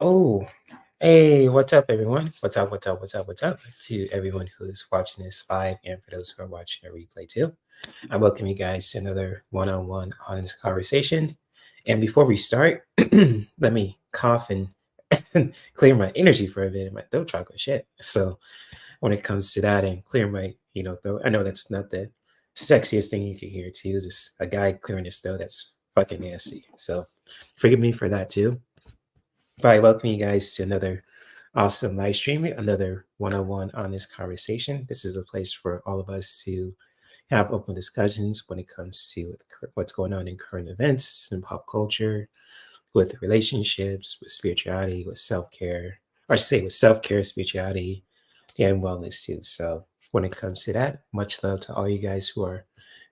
Oh, hey, what's up, everyone? What's up? What's up? What's up? What's up to everyone who's watching this live and for those who are watching a replay too? I welcome you guys to another one-on-one honest conversation. And before we start, let me cough and clear my energy for a bit. My throat chocolate shit. So when it comes to that and clear my, throat, I know that's not the sexiest thing you could hear too. Just a guy clearing his throat. That's fucking nasty. So forgive me for that too. But I welcome you guys to another awesome live stream, another one-on-one honest conversation. This is a place for all of us to have open discussions when it comes to what's going on in current events and pop culture, with relationships, with spirituality, with self-care, or I should say with self-care, spirituality, and wellness too. So when it comes to that. Much love to all you guys who are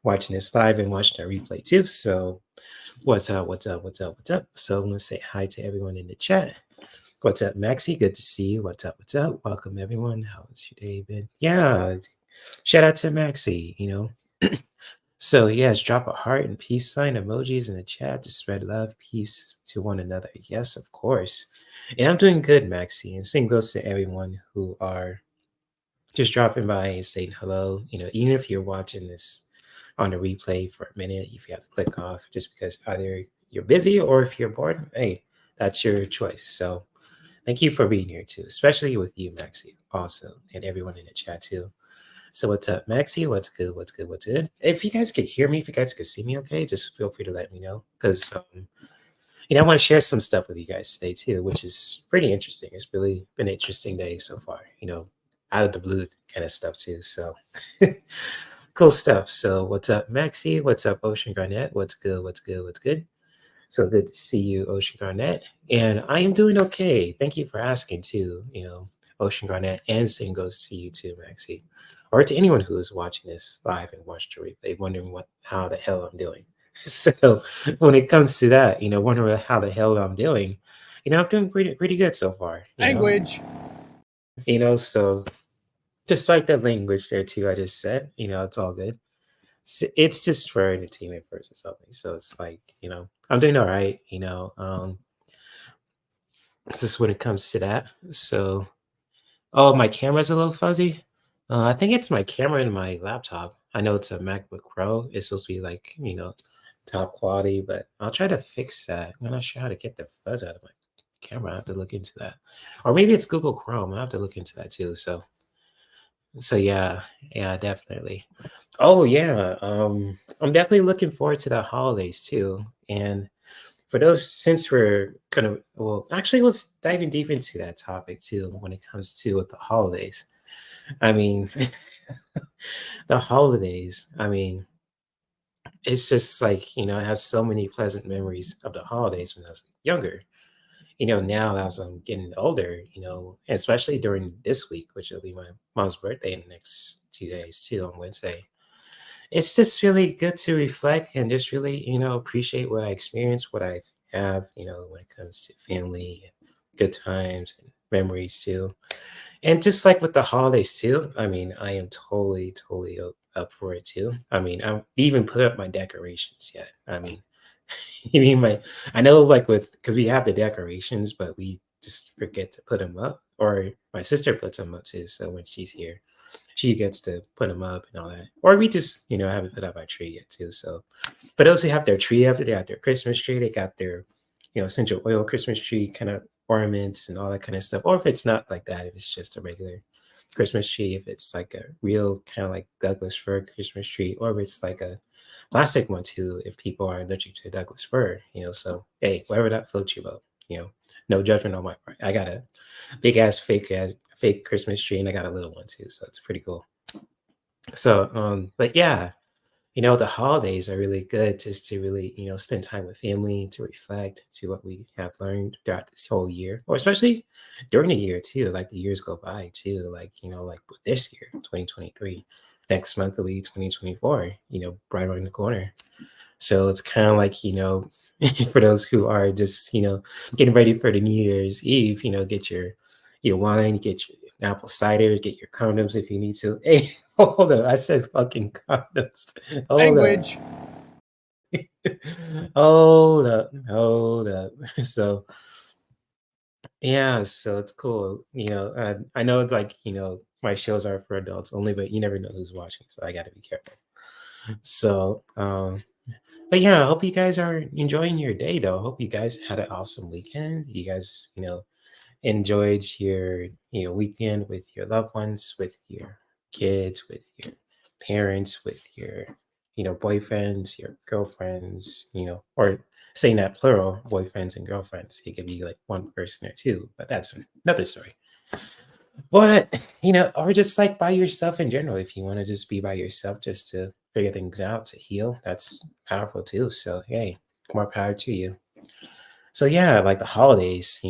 watching this live and watching the replay too. So what's up? What's up? What's up? What's up? So I'm gonna say hi to everyone in the chat. What's up, Maxie? Good to see you. What's up? What's up? Welcome everyone. How's your day been? Yeah, shout out to Maxie. So yes, drop a heart and peace sign emojis in the chat to spread love, peace to one another. Yes, of course. And I'm doing good, Maxie. And same goes to everyone who are just dropping by and saying hello. Even if you're watching this on the replay for a minute, if you have to click off just because either you're busy or if you're bored, hey, that's your choice. So thank you for being here too, especially with you, Maxie, also, and everyone in the chat too. So what's up, Maxie? What's good? What's good? What's good? If you guys could hear me, if you guys could see me okay, just feel free to let me know. Because I want to share some stuff with you guys today too, which is pretty interesting. It's really been an interesting day so far, out of the blue kind of stuff too. So cool stuff. So what's up, Maxie? What's up, Ocean Garnett? What's good? What's good? What's good? So good to see you, Ocean Garnett. And I am doing okay. Thank you for asking too, Ocean Garnett, and same goes to you too, Maxie. Or to anyone who is watching this live and watched the replay, wondering how the hell I'm doing. So when it comes to that, wondering how the hell I'm doing, I'm doing pretty good so far. Language. So just like the language there too, I just said, it's all good. It's just for entertainment first or something. So it's like, I'm doing all right, it's just when it comes to that. So, oh, my camera's a little fuzzy. I think it's my camera in my laptop. I know it's a MacBook Pro. It's supposed to be like, top quality, but I'll try to fix that. I'm not sure how to get the fuzz out of my camera. I have to look into that. Or maybe it's Google Chrome. I have to look into that too. So yeah, definitely. Oh yeah, I'm definitely looking forward to the holidays too. And for those, since we're gonna, well, actually, let's diving deep into that topic too when it comes to with the holidays. I mean, the holidays. I mean, it's just like I have so many pleasant memories of the holidays when I was younger. Now as I'm getting older, especially during this week, which will be my mom's birthday in the next 2 days too on Wednesday. It's just really good to reflect and just really, appreciate what I experienced, what I have, when it comes to family and good times and memories too. And just like with the holidays too, I mean, I am totally up for it too. I mean, I even put up my decorations yet. I mean, you mean I know like because we have the decorations, but we just forget to put them up. Or my sister puts them up too. So when she's here, she gets to put them up and all that. Or we just, haven't put up our tree yet too. So for those who have their tree up, they got their Christmas tree, they got their, essential oil Christmas tree kind of ornaments and all that kind of stuff. Or if it's not like that, if it's just a regular Christmas tree, if it's like a real kind of like Douglas fir Christmas tree, or if it's like a plastic one too, if people are allergic to Douglas fir, so hey, whatever that floats your boat, no judgment on my part. I got a big ass fake Christmas tree, and I got a little one too, so it's pretty cool. So, but yeah, the holidays are really good just to really, spend time with family, to reflect to what we have learned throughout this whole year, or especially during the year too. Like the years go by too, like, like this year, 2023. Next month will be 2024, right around the corner. So it's kind of like, for those who are just, getting ready for the New Year's Eve, get your wine, get your apple cider, get your condoms if you need to. Hey, hold up. I said fucking condoms. Hold Language. up. Hold up. Hold up. So yeah, so it's cool. I know like, my shows are for adults only, but you never know who's watching, so I gotta be careful. So but yeah, I hope you guys are enjoying your day though. I hope you guys had an awesome weekend. You guys, enjoyed your, weekend with your loved ones, with your kids, with your parents, with your, boyfriends, your girlfriends, or saying that plural, boyfriends and girlfriends. It could be like one person or two, but that's another story. But, or just like by yourself in general, if you want to just be by yourself just to figure things out, to heal, that's powerful too. So, hey, more power to you. So, yeah, like the holidays,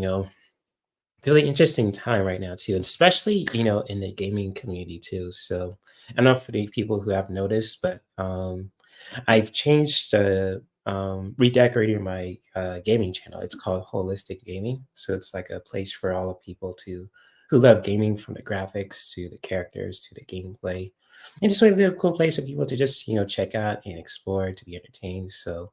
really interesting time right now too, especially in the gaming community too. So I don't know for the people who have noticed, but I've changed redecorating my gaming channel. It's called Holistic Gaming, so it's like a place for all the people to who love gaming, from the graphics to the characters to the gameplay, and just really a cool place for people to just check out and explore, to be entertained. So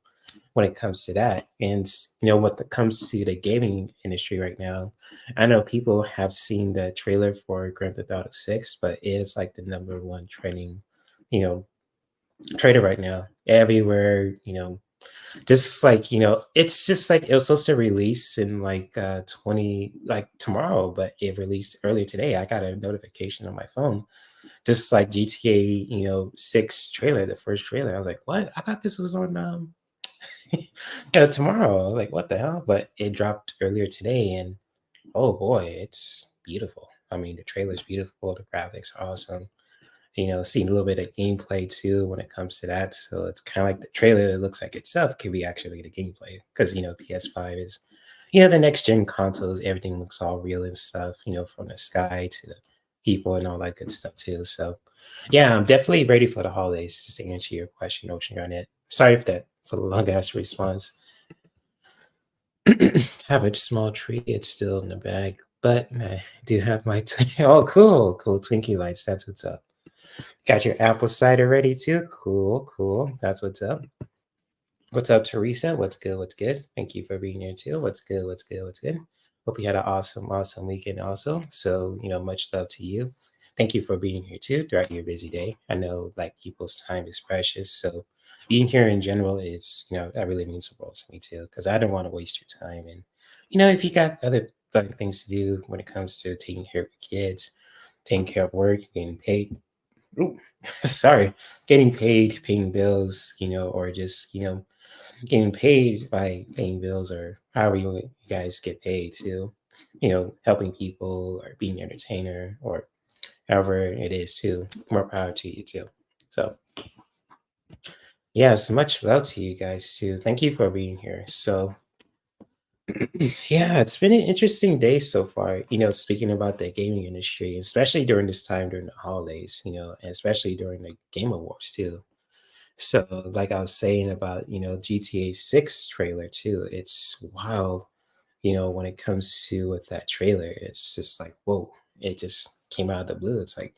when it comes to that. And what comes to the gaming industry right now, I know people have seen the trailer for Grand Theft Auto 6, but it is like the number one trending, you know, trailer right now. Everywhere, just like, it's just like it was supposed to release in like 20 like tomorrow, but it released earlier today. I got a notification on my phone. Just like GTA, 6 trailer, the first trailer. I was like, what? I thought this was on yeah, tomorrow. I was like, what the hell? But it dropped earlier today, and oh boy, it's beautiful. I mean, the trailer's beautiful, the graphics are awesome. Seeing a little bit of gameplay too when it comes to that. So it's kind of like the trailer, it looks like itself could be actually the gameplay, because PS5 is, the next gen consoles, everything looks all real and stuff, from the sky to the people and all that good stuff too. So yeah, I'm definitely ready for the holidays, just to answer your question, Ocean Garnet. Sorry if that's a long ass response. Have a small tree. It's still in the bag, but I do have my. Oh, cool Twinkie lights. That's what's up. Got your apple cider ready too. Cool. That's what's up. What's up, Teresa? What's good? What's good? Thank you for being here too. What's good? What's good? What's good? Hope you had an awesome weekend also. So, much love to you. Thank you for being here too throughout your busy day. I know like people's time is precious. So being here in general is, that really means the world to me too. Cause I don't want to waste your time. And, if you got other like, things to do when it comes to taking care of your kids, taking care of work, getting paid. Ooh, sorry, getting paid, paying bills, or just, getting paid by paying bills, or however you guys get paid too, helping people or being an entertainer or however it is too. More power to you too. So yes, much love to you guys too. Thank you for being here. So yeah, it's been an interesting day so far, speaking about the gaming industry, especially during this time during the holidays, and especially during the Game Awards too. So, like I was saying about, GTA 6 trailer too, it's wild, when it comes to with that trailer. It's just like, whoa, it just came out of the blue. It's like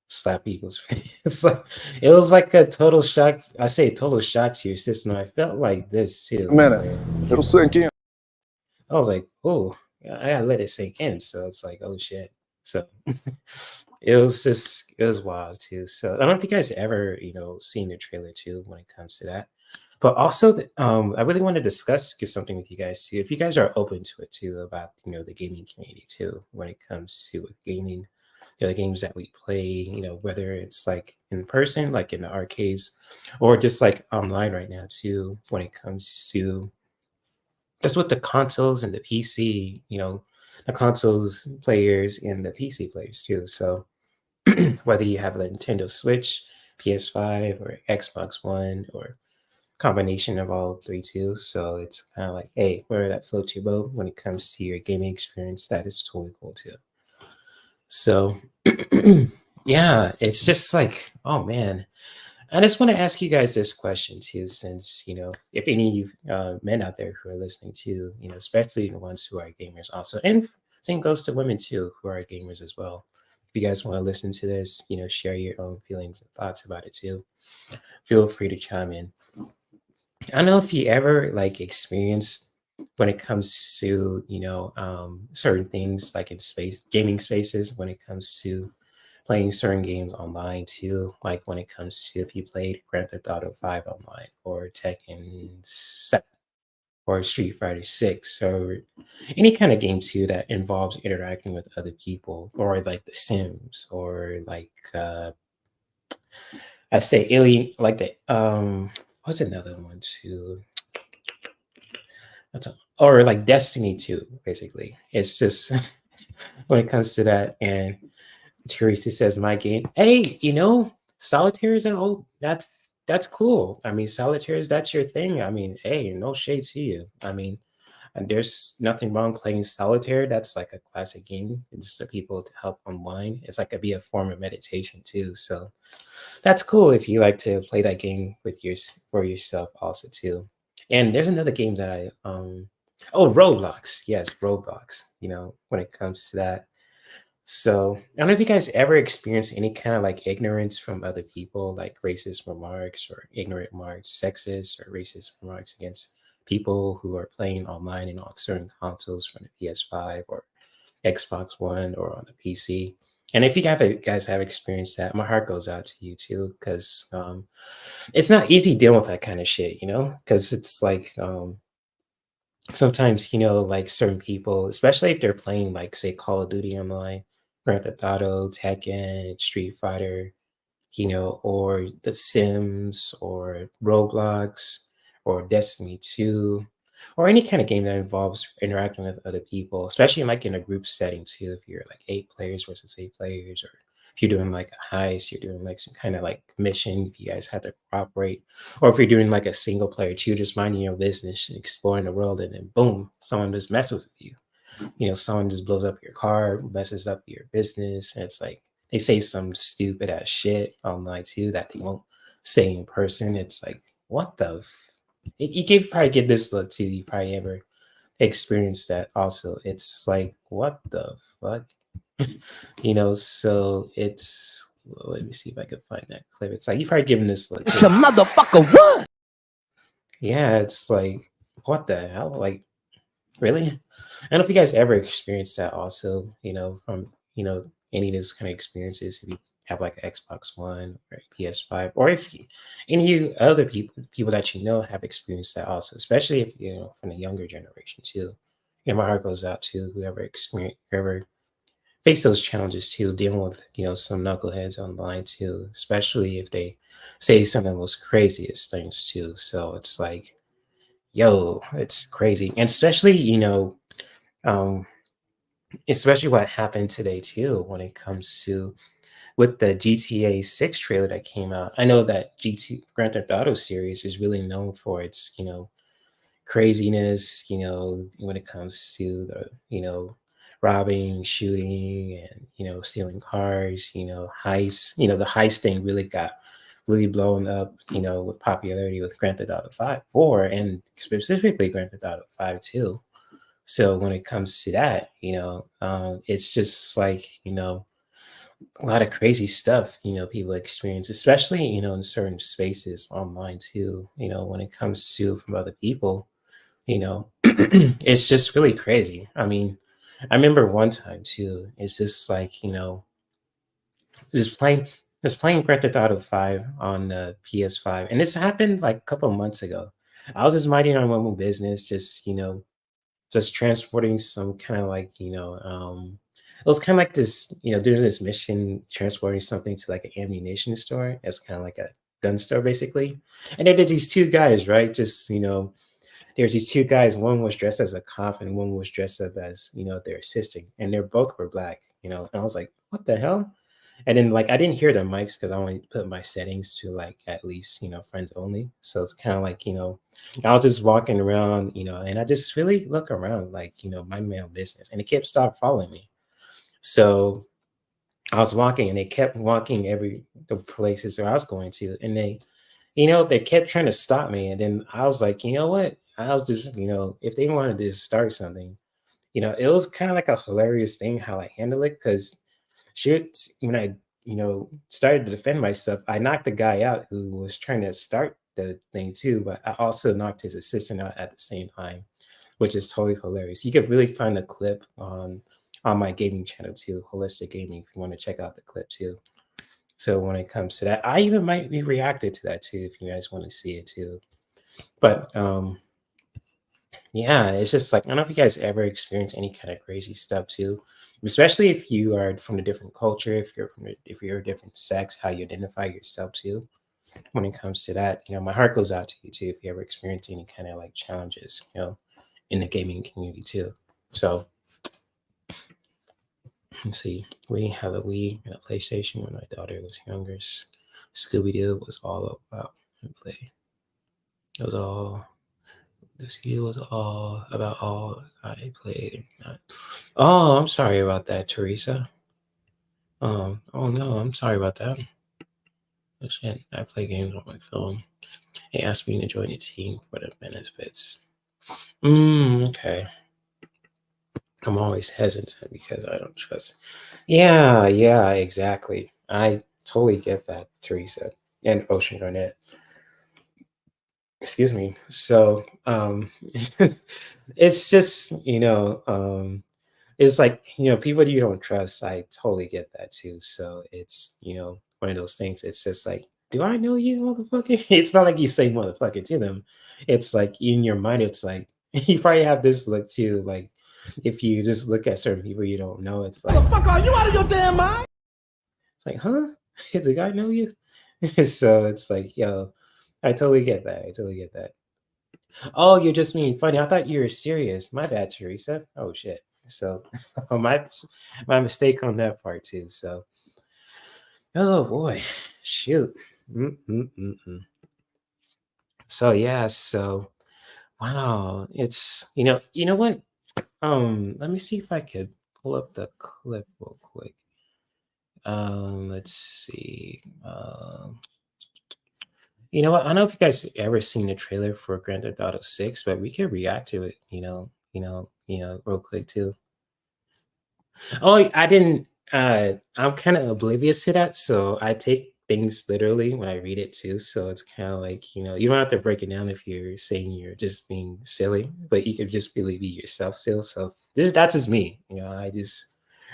slap people's face. It's like it was like a total shock. I say total shock to your system. I felt like this too, Minute. where It'll sink in. I was like, oh, I gotta let it sink in. So it's like, oh shit. So it was wild too. So I don't know if you guys ever, seen the trailer too when it comes to that. But also, I really want to discuss something with you guys too. If you guys are open to it too, about the gaming community too, when it comes to gaming, the games that we play, whether it's like in person, like in the arcades, or just like online right now too, when it comes to just with the consoles and the PC, the consoles players and the PC players too. So whether you have a Nintendo Switch, PS5, or Xbox One, or combination of all three too. So it's kind of like, hey, where that floats your boat when it comes to your gaming experience, that is totally cool too. So yeah, it's just like, oh man. I just want to ask you guys this question too, since if any of you men out there who are listening to, especially the ones who are gamers also, and same goes to women too who are gamers as well. If you guys want to listen to this, share your own feelings and thoughts about it too. Feel free to chime in. I don't know if you ever like experienced when it comes to certain things like in space gaming spaces, when it comes to playing certain games online too, like when it comes to if you played Grand Theft Auto 5 online, or Tekken 7, or Street Fighter 6, or any kind of game too that involves interacting with other people, or like The Sims, or like I say Alien, like the what's another one too? Or like Destiny 2, basically. It's just when it comes to that. And Teresa says, my game. Hey, solitaire is an old that's cool. I mean, solitaires, that's your thing. I mean, hey, no shade to you. I mean, And there's nothing wrong playing solitaire. That's like a classic game. It's for people to help unwind. It's like be a form of meditation too. So that's cool if you like to play that game with your for yourself also too. And there's another game that I oh, Roblox. Yes, Roblox. When it comes to that. So I don't know if you guys ever experienced any kind of like ignorance from other people, like racist remarks or ignorant remarks, sexist or racist remarks against people who are playing online and on certain consoles from the PS5 or Xbox One or on the PC. And if guys have experienced that, my heart goes out to you too, because it's not easy dealing with that kind of shit, because it's like sometimes, like certain people, especially if they're playing like say Call of Duty online, Grand Theft Auto, Tekken, Street Fighter, or The Sims or Roblox or Destiny 2 or any kind of game that involves interacting with other people, especially like in a group setting too. If you're like 8 players versus 8 players, or if you're doing like a heist, you're doing like some kind of like mission, if you guys have to cooperate, or if you're doing like a single player too, just minding your business, exploring the world, and then boom, someone just messes with you. Someone just blows up your car, messes up your business, and it's like they say some stupid ass shit online too that they won't say in person. It's like, what the? You can probably get this look too. You probably ever experienced that also. It's like, what the fuck? So it's, let me see if I can find that clip. It's like you probably given this look. It's a motherfucker what? Yeah, it's like, what the hell? Like, really? I don't know if you guys ever experienced that also, from, any of those kind of experiences, if you have like an Xbox One or a PS5, or if any of you other people that have experienced that also, especially if, from the younger generation too. My heart goes out to whoever face those challenges too, dealing with, some knuckleheads online too, especially if they say some of the most craziest things too. So it's like, yo, it's crazy. And especially, um, especially what happened today too when it comes to with the GTA 6 trailer that came out. I know that Grand Theft Auto series is really known for its, craziness, when it comes to the, robbing, shooting, and, stealing cars, heists. The heist thing really got really blown up, with popularity with Grand Theft Auto 5, 4, and specifically Grand Theft Auto 5 too. So when it comes to that, it's just like, a lot of crazy stuff, people experience, especially, in certain spaces online too, when it comes to from other people, it's just really crazy. I mean, I remember one time too, it's just like, just playing just playing Grand Theft Auto 5 on the PS5. And this happened like a couple of months ago. I was just minding my own business, just transporting some kind of like, it was kind of like this, doing this mission, transporting something to like an ammunition store. It's kind of like a gun store basically. And there did these two guys, right? Just, there's these two guys. One was dressed as a cop and one was dressed up as, their assistant. And they're both were black, and I was like, what the hell? And then like I didn't hear the mics because I only put my settings to like at least, friends only. So it's kind of like, I was just walking around, and I just really look around like, mind my own business. And it kept stop following me. So I was walking and they kept walking every the places that I was going to. And they kept trying to stop me. And then I was like, you know what? I was just, if they wanted to start something, it was kind of like a hilarious thing how I handle it because when I, started to defend myself, I knocked the guy out who was trying to start the thing too, but I also knocked his assistant out at the same time, which is totally hilarious. You could really find a clip on my gaming channel too, Holistic Gaming, if you want to check out the clip too. So when it comes to that, I even might be reacted to that too if you guys want to see it too. But yeah, it's just like I don't know if you guys ever experience any kind of crazy stuff too, especially if you are from a different culture, if you're a different sex, how you identify yourself too. When it comes to that, my heart goes out to you too if you ever experience any kind of like challenges, in the gaming community too. So let's see, we have a Wii and a PlayStation when my daughter was younger. Scooby Doo was all about play. It was all This game was all about all I played. Oh, I'm sorry about that, Teresa. Oh no, I'm sorry about that. Oh, shit, I play games on my phone. They asked me to join the team for the benefits. Okay. I'm always hesitant because I don't trust. Yeah, exactly. I totally get that, Teresa and Ocean Garnett. Excuse me. So, it's just it's like people you don't trust. I totally get that too. So it's one of those things. It's just like, do I know you, motherfucker? It's not like you say motherfucker to them. It's like in your mind. It's like you probably have this look too. Like if you just look at certain people you don't know, it's like, The fuck are you out of your damn mind? it's like, huh? Does the guy know you? So it's like, yo, I totally get that. I totally get that. Oh, you're just being funny. I thought you were serious. My bad, Teresa. Oh shit. So my mistake on that part too. So oh boy, shoot. Mm-mm-mm-mm. So yeah. So wow, it's you know what? Let me see if I could pull up the clip real quick. Let's see. You know what? I don't know if you guys ever seen the trailer for Grand Theft Auto 6, but we could react to it, real quick too. Oh, I didn't. I'm kind of oblivious to that, so I take things literally when I read it too. So it's kind of like you don't have to break it down if you're saying you're just being silly, but you could just really be yourself still. So that's just me. I just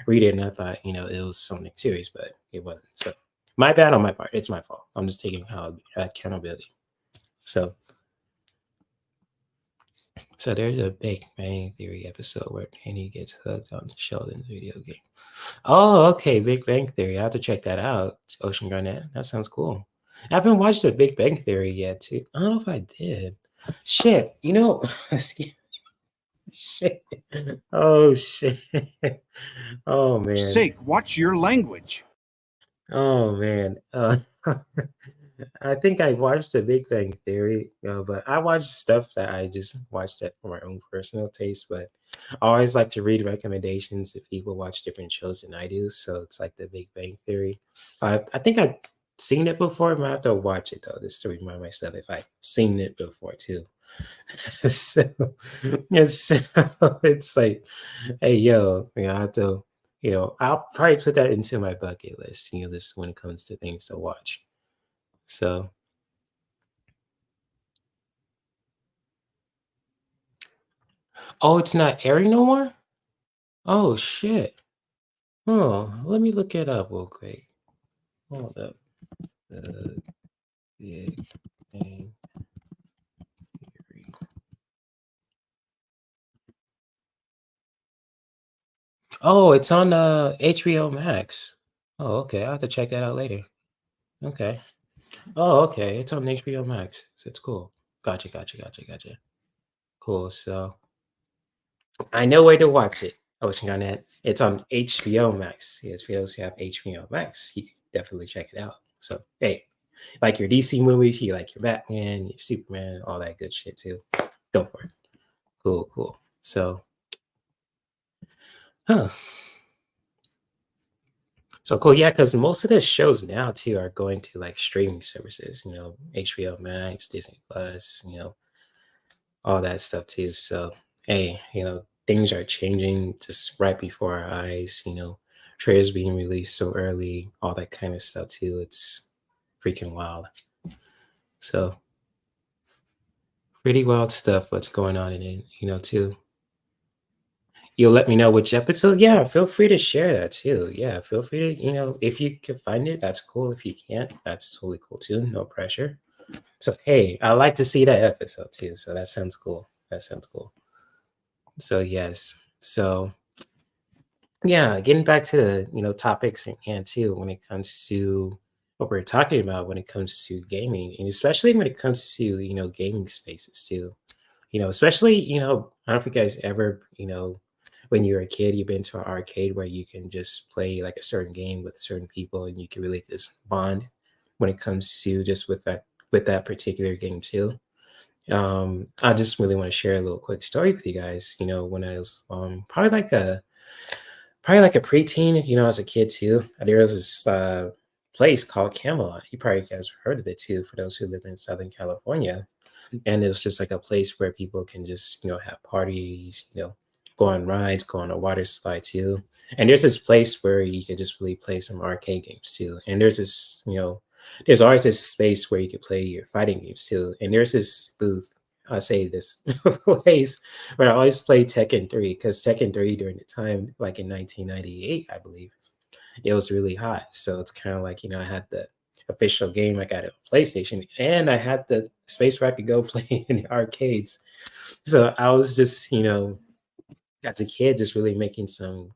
read it and I thought it was something serious, but it wasn't. So my bad on my part. It's my fault. I'm just taking accountability. So so there's a Big Bang Theory episode where Penny gets hooked on Sheldon's video game. Oh, okay. Big Bang Theory. I have to check that out. Ocean Garnett. That sounds cool. I haven't watched the Big Bang Theory yet, too. I don't know if I did. Shit. Shit. Oh, shit. Oh, man. Sake, watch your language. Oh, man. I think I watched The Big Bang Theory, but I watched stuff that I just watched that for my own personal taste. But I always like to read recommendations if people watch different shows than I do. So it's like The Big Bang Theory. I think I've seen it before, but I have to watch it though, just to remind myself if I've seen it before too. So, so it's like, hey, yo, I have to, I'll probably put that into my bucket list. This when it comes to things to watch. So. Oh, it's not airing no more? Oh, shit. Oh, let me look it up real quick. Hold up. The Big Bang Theory. Oh, it's on HBO Max. Oh, okay. I'll have to check that out later. Okay. Oh, okay. It's on HBO Max. So it's cool. Gotcha. Cool. So I know where to watch it. Ocean on that. It's on HBO Max. Yes, for those who have HBO Max, you can definitely check it out. So hey, like your DC movies, you like your Batman, your Superman, all that good shit too. Go for it. Cool. So, huh. So cool, yeah, because most of the shows now too are going to like streaming services, HBO Max, Disney Plus, all that stuff too. So, hey, things are changing just right before our eyes, trailers being released so early, all that kind of stuff too. It's freaking wild. So, pretty wild stuff what's going on in it, too. You'll let me know which episode. Yeah, feel free to share that too. Yeah, feel free to, if you can find it, that's cool. If you can't, that's totally cool too. No pressure. So hey, I like to see that episode too. So that sounds cool. That sounds cool. So yes. So yeah, getting back to the topics at hand too when it comes to what we're talking about when it comes to gaming, and especially when it comes to gaming spaces too. Especially, I don't know if you guys ever, when you're a kid, you've been to an arcade where you can just play like a certain game with certain people and you can really just bond when it comes to just with that particular game too. I just really want to share a little quick story with you guys. When I was probably like a preteen, as a kid too. There was this place called Camelot. You probably guys heard of it too, for those who live in Southern California. And it was just like a place where people can just have parties, go on rides, go on a water slide too. And there's this place where you could just really play some arcade games too. And there's always this space where you could play your fighting games too. And there's this booth, I say this place, where I always play Tekken 3, because Tekken 3 during the time, like in 1998, I believe, it was really hot. So it's kind of like, I had the official game. I got it on PlayStation, and I had the space where I could go play in the arcades. So I was just, as a kid, just really making some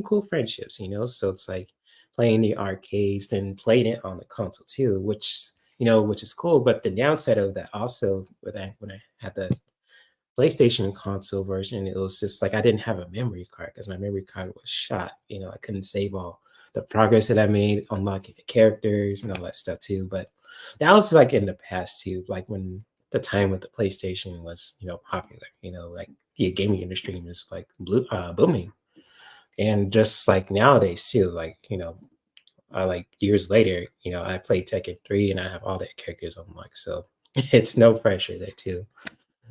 cool friendships, So it's like playing the arcades and playing it on the console too, which is cool. But the downside of that also, when I had the PlayStation console version, it was just like I didn't have a memory card because my memory card was shot. I couldn't save all the progress that I made, unlocking the characters and all that stuff too. But that was like in the past too, like when the time with the PlayStation was, popular, like the gaming industry was like booming. And just like nowadays too, like, like years later, I played Tekken 3 and I have all the characters unlocked. So it's no pressure there too.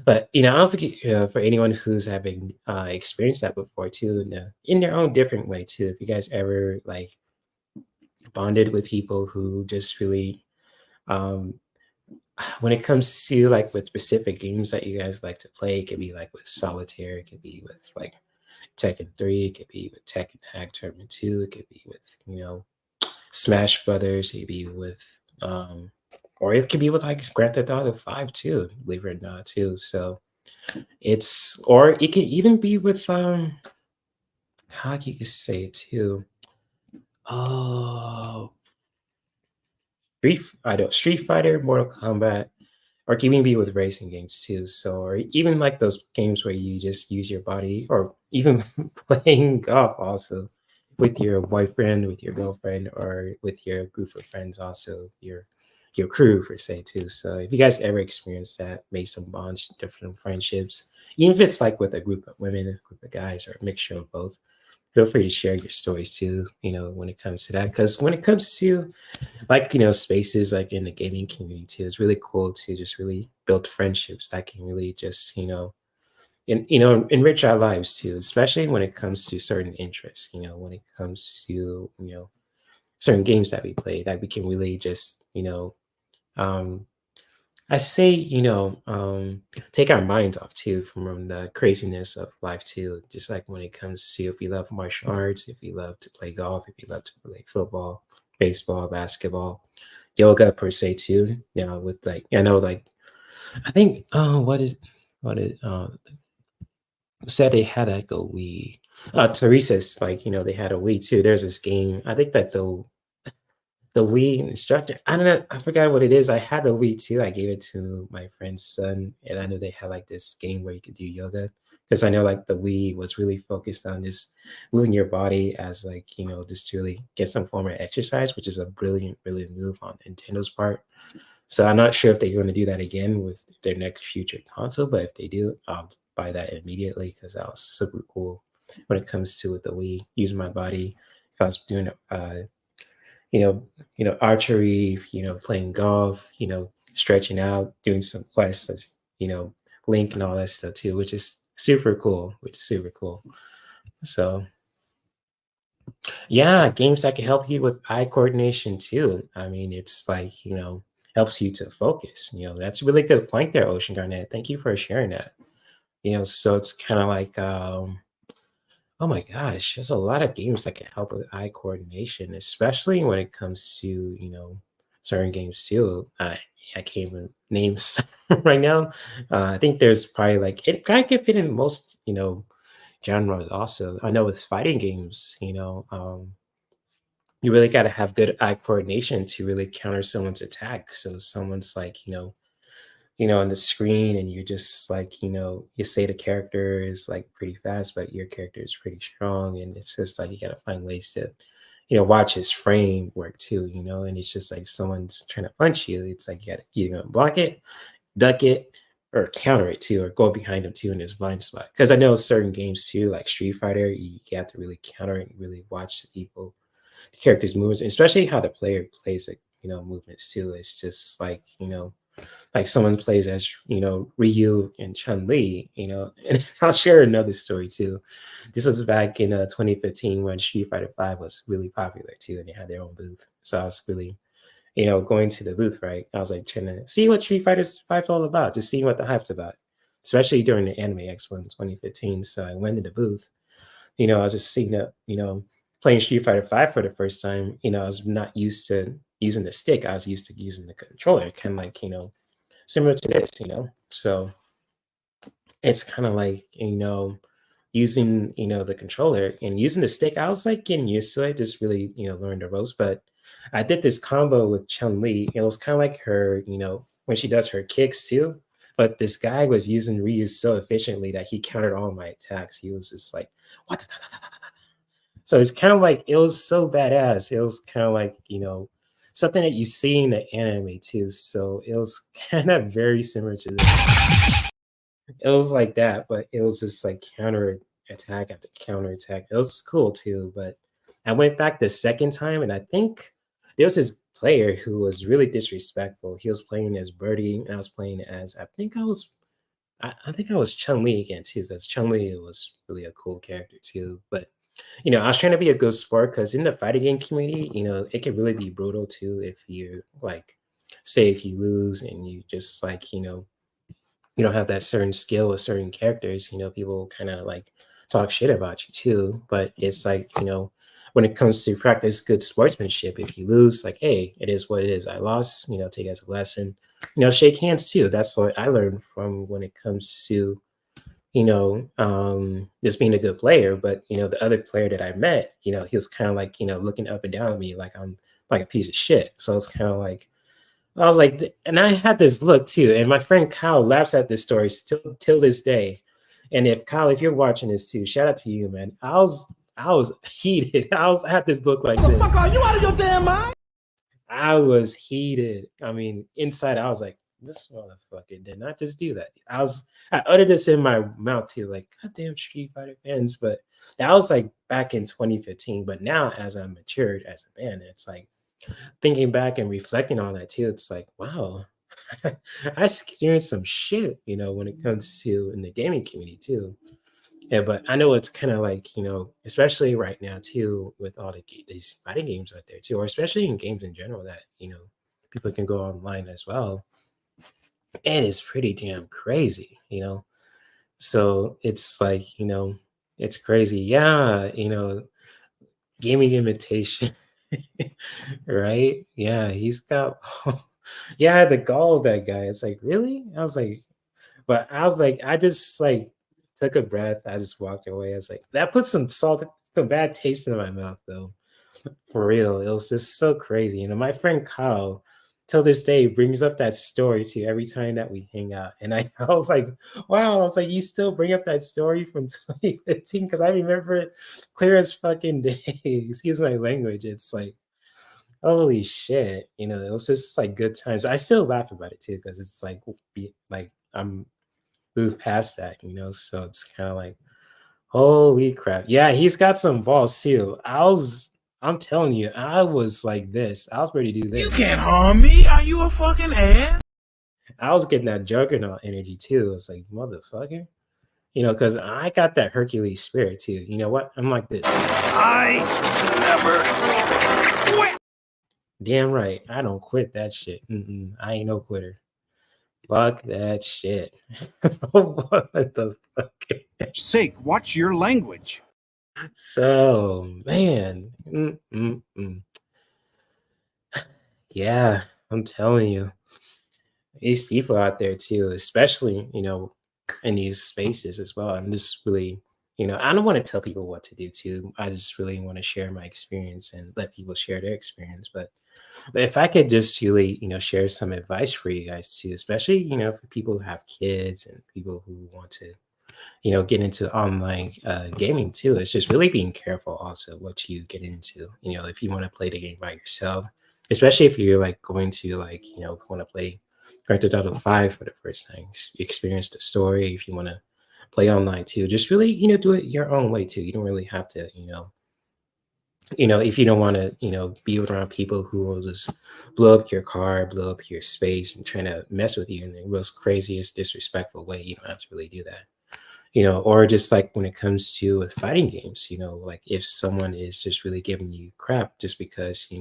But I don't think for anyone who's having experienced that before too, in their own different way too. If you guys ever like bonded with people who just really, um, when it comes to like with specific games that you guys like to play, it could be like with solitaire, it could be with like Tekken 3, it could be with Tekken Tag Tournament 2, it could be with Smash Brothers, it could be with or it could be with like Grand Theft Auto 5 too, believe it or not too. So or it can even be with how can you say it too? Oh, Street Fighter, Mortal Kombat, or it can even be with racing games too. So, or even like those games where you just use your body, or even playing golf also with your boyfriend, with your girlfriend, or with your group of friends, also your crew per se too. So if you guys ever experienced that, make some bonds, different friendships, even if it's like with a group of women, a group of guys, or a mixture of both, feel free to share your stories too, when it comes to that. Because when it comes to like, spaces like in the gaming community too, it's really cool to just really build friendships that can really just, enrich our lives too, especially when it comes to certain interests, when it comes to, certain games that we play, that we can really just, um, I say, take our minds off too from the craziness of life too. Just like when it comes to if you love martial arts, if you love to play golf, if you love to play football, baseball, basketball, yoga per se too. With like I know like I think what is said they had like a Wii. Teresa's like, they had a Wii too. There's this game. I think that the Wii instructor. I don't know. I forgot what it is. I had the Wii too. I gave it to my friend's son, and I know they had like this game where you could do yoga. Because I know like the Wii was really focused on just moving your body as like, just to really get some form of exercise, which is a brilliant, brilliant move on Nintendo's part. So I'm not sure if they're going to do that again with their next future console, but if they do, I'll buy that immediately because that was super cool when it comes to with the Wii, using my body. If I was doing you know, archery, playing golf, stretching out, doing some quests, you know, Link and all that stuff too, which is super cool, So yeah, games that can help you with eye coordination too. I mean, it's like, helps you to focus. That's a really good point there, Ocean Garnet. Thank you for sharing that. So it's kind of like oh my gosh, there's a lot of games that can help with eye coordination, especially when it comes to, certain games too. I can't even name some right now. I think there's probably like it kind of can fit in most, genres also. I know with fighting games, you really got to have good eye coordination to really counter someone's attack. So someone's like, on the screen and you're just like, you say the character is like pretty fast, but your character is pretty strong. And it's just like you gotta find ways to, watch his frame work too, and it's just like someone's trying to punch you. It's like you gotta either gonna block it, duck it, or counter it too, or go behind him too in his blind spot. Because I know certain games too, like Street Fighter, you have to really counter it and really watch the people, the characters' movements, especially how the player plays like movements too. It's just like like someone plays as Ryu and Chun Li, and I'll share another story too. This was back in 2015 when Street Fighter 5 was really popular too, and they had their own booth. So I was really going to the booth, right? I was like trying to see what Street Fighter 5 is all about, just seeing what the hype's about, especially during the Anime Expo in 2015. So I went to the booth. I was just seeing that, playing Street Fighter 5 for the first time. I was not used to using the stick. I was used to using the controller, kind of like, similar to this, So it's kind of like, using, the controller and using the stick. I was like getting used to it, just really, learn the ropes. But I did this combo with Chun Li. It was kind of like her, when she does her kicks too. But this guy was using Ryu so efficiently that he countered all my attacks. He was just like, what? So it's kind of like, it was so badass. It was kind of like, something that you see in the anime too. So it was kind of very similar to this. It was like that, but it was just like counter attack after counter attack. It was cool too. But I went back the second time, and I think there was this player who was really disrespectful. He was playing as Birdie, and I was playing as I think I was Chun Li again too, because Chun Li was really a cool character too. But I was trying to be a good sport because in the fighting game community, it can really be brutal too if you like, say if you lose and you just like, you don't have that certain skill with certain characters, people kind of like talk shit about you too. But it's like, when it comes to practice good sportsmanship, if you lose, like, hey, it is what it is. I lost, take it as a lesson, shake hands too. That's what I learned from when it comes to, just being a good player. But, the other player that I met, he was kind of like, looking up and down at me like I'm like a piece of shit. So it's kind of like, I was like, and I had this look too. And my friend Kyle laughs at this story still till this day. And if Kyle, if you're watching this too, shout out to you, man. I was heated. I had this look like this. Fuck, are you out of your damn mind? I was heated. I mean, inside, I was like, this motherfucker did not just do that. I uttered this in my mouth too, like, goddamn Street Fighter fans. But that was like back in 2015. But now, as I matured as a man, it's like thinking back and reflecting on that too. It's like, wow, I experienced some shit, when it comes to in the gaming community too. Yeah, but I know it's kind of like, especially right now too, with all these fighting games out there too, or especially in games in general that, people can go online as well. And it's pretty damn crazy, So it's like, it's crazy. Yeah, gaming imitation, right? Yeah, he's got, yeah, the gall of that guy. It's like, really? I was like, but I was like, I just like took a breath. I just walked away. I was like, that put some bad taste in my mouth, though. For real, it was just so crazy. My friend Kyle, till this day, brings up that story to every time that we hang out, and I was like, wow. I was like, you still bring up that story from 2015 because I remember it clear as fucking day. Excuse my language. It's like, holy shit. It was just like good times. I still laugh about it too because it's like, I'm moved past that, so it's kind of like, holy crap. Yeah, he's got some balls too. I'm telling you, I was like this. I was ready to do this. You can't harm me. Are you a fucking ass? I was getting that juggernaut energy too. It's like, motherfucker. Because I got that Hercules spirit too. You know what? I'm like this. I never quit. Damn right. I don't quit that shit. I ain't no quitter. Fuck that shit. What the fuck? Sake, watch your language. So, man. Yeah, I'm telling you. These people out there too, especially, in these spaces as well. I'm just really, I don't want to tell people what to do too. I just really want to share my experience and let people share their experience. But if I could just really, share some advice for you guys too, especially, for people who have kids and people who want to, get into online gaming too. It's just really being careful also what you get into. If you want to play the game by yourself, especially if you're like going to like, want to play Grand Theft Auto 5 for the first time, experience the story. If you want to play online too, just really, do it your own way too. You don't really have to, if you don't want to, be around people who will just blow up your car, blow up your space, and trying to mess with you in the most craziest, disrespectful way, you don't have to really do that. Or just like when it comes to with fighting games, like if someone is just really giving you crap just because,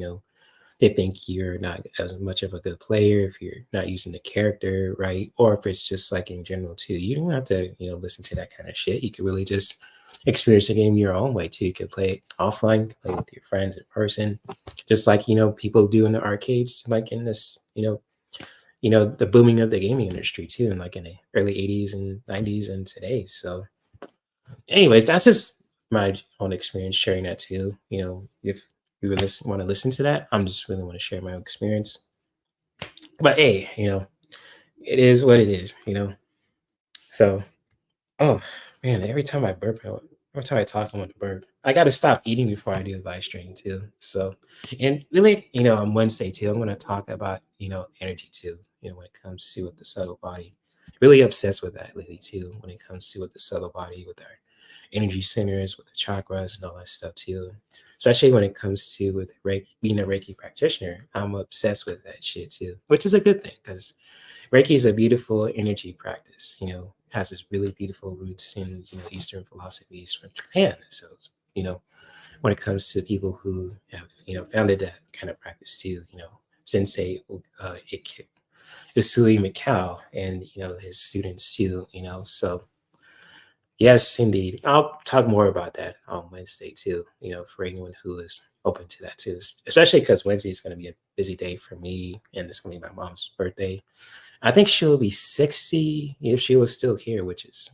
they think you're not as much of a good player if you're not using the character right, or if it's just like in general too. You don't have to, listen to that kind of shit. You can really just experience the game your own way too. You can play it offline, play with your friends in person, just like people do in the arcades, like in this, the booming of the gaming industry too, and like in the early 80s and 90s and today. So anyways, that's just my own experience sharing that too. If you would want to listen to that, I'm just really want to share my own experience. But hey, it is what it is. So, oh man, every time I talk, I want to burp. I got to stop eating before I do a live stream too. So, and really, on Wednesday too, I'm going to talk about energy too. When it comes to with the subtle body, really obsessed with that lately too. When it comes to with the subtle body, with our energy centers, with the chakras and all that stuff too. Especially when it comes to with Reiki, being a Reiki practitioner, I'm obsessed with that shit too, which is a good thing because Reiki is a beautiful energy practice. Has its really beautiful roots in Eastern philosophies from Japan. So you know, when it comes to people who have founded that kind of practice too, Sensei Usui Mikao and his students too. So yes, indeed. I'll talk more about that on Wednesday too, for anyone who is open to that too, especially because Wednesday is going to be a busy day for me and it's going to be my mom's birthday. I think she'll be 60 if she was still here, which is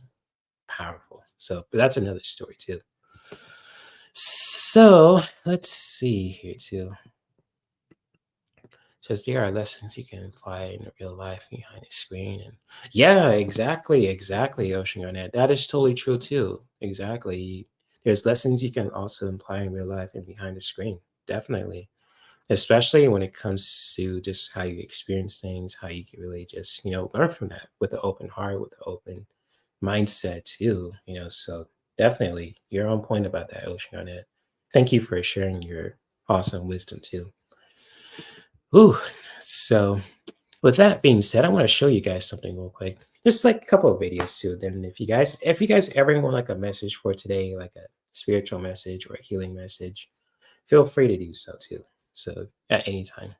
powerful. So, but that's another story too. So let's see here too. Says there are lessons you can apply in real life behind the screen. And yeah, exactly, Ocean Garnett. That is totally true too. Exactly. There's lessons you can also apply in real life and behind the screen. Definitely. Especially when it comes to just how you experience things, how you can really just, learn from that with an open heart, with an open mindset too. So definitely you're on point about that, Ocean Garnett. Thank you for sharing your awesome wisdom too. Ooh, so with that being said, I want to show you guys something real quick. Just like a couple of videos too. Then if you guys ever want like a message for today, like a spiritual message or a healing message, feel free to do so too. So at any time.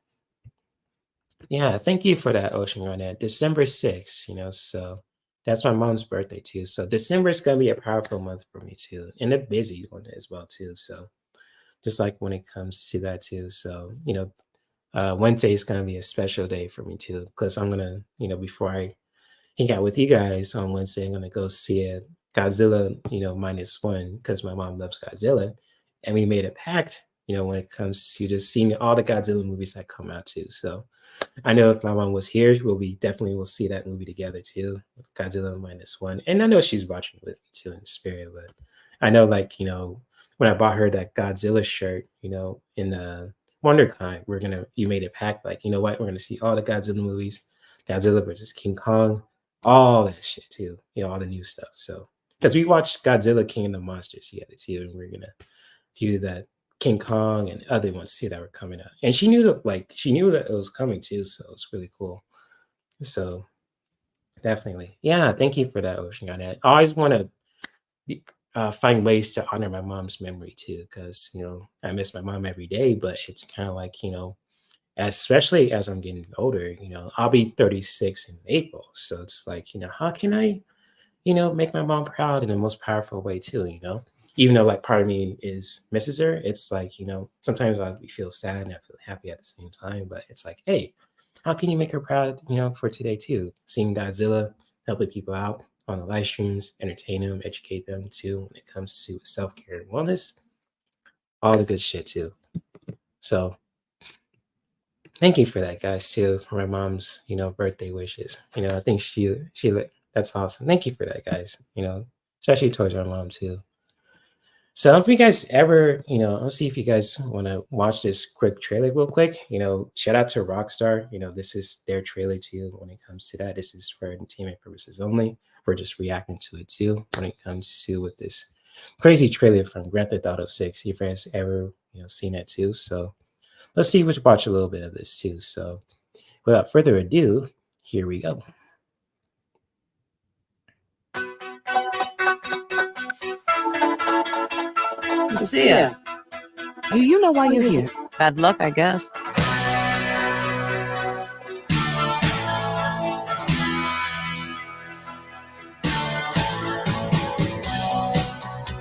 Yeah, thank you for that, Ocean Run. At December 6th, so that's my mom's birthday too. So December is gonna be a powerful month for me too, and a busy one as well too. So just like when it comes to that too. So Wednesday is gonna be a special day for me too, because I'm gonna, before I hang out with you guys on Wednesday, I'm gonna go see a Godzilla, -1, because my mom loves Godzilla, and we made a pact, when it comes to just seeing all the Godzilla movies that come out too. So I know if my mom was here, we definitely will see that movie together too, with Godzilla -1. And I know she's watching with me too in the spirit, but I know like, when I bought her that Godzilla shirt, in the WonderCon, you made a pact, like, you know what, we're gonna see all the Godzilla movies, Godzilla versus King Kong, all that shit too, all the new stuff. So because we watched Godzilla King of the Monsters together too, and we're gonna do that King Kong and other ones too that were coming out. And she knew that it was coming too, so it's really cool. So definitely. Yeah, thank you for that, Ocean on that. I always want to find ways to honor my mom's memory too, because I miss my mom every day, but it's kind of like, especially as I'm getting older, I'll be 36 in April. So it's like, how can I make my mom proud in the most powerful way too. Even though like part of me is misses her, it's like, sometimes I feel sad and I feel happy at the same time. But it's like, hey, how can you make her proud, for today too? Seeing Godzilla, helping people out on the live streams, entertain them, educate them too when it comes to self-care and wellness, all the good shit too. So thank you for that, guys, too, for my mom's, birthday wishes. I think that's awesome. Thank you for that, guys. Especially towards my mom too. So if you guys ever, I'll see if you guys want to watch this quick trailer real quick. Shout out to Rockstar. This is their trailer too. When it comes to that, this is for entertainment purposes only. We're just reacting to it too. When it comes to with this crazy trailer from Grand Theft Auto 6, if you guys ever, seen that too. So let's see, let's watch a little bit of this too. So without further ado, here we go. Lucia, do you know why you're here? Bad luck, I guess.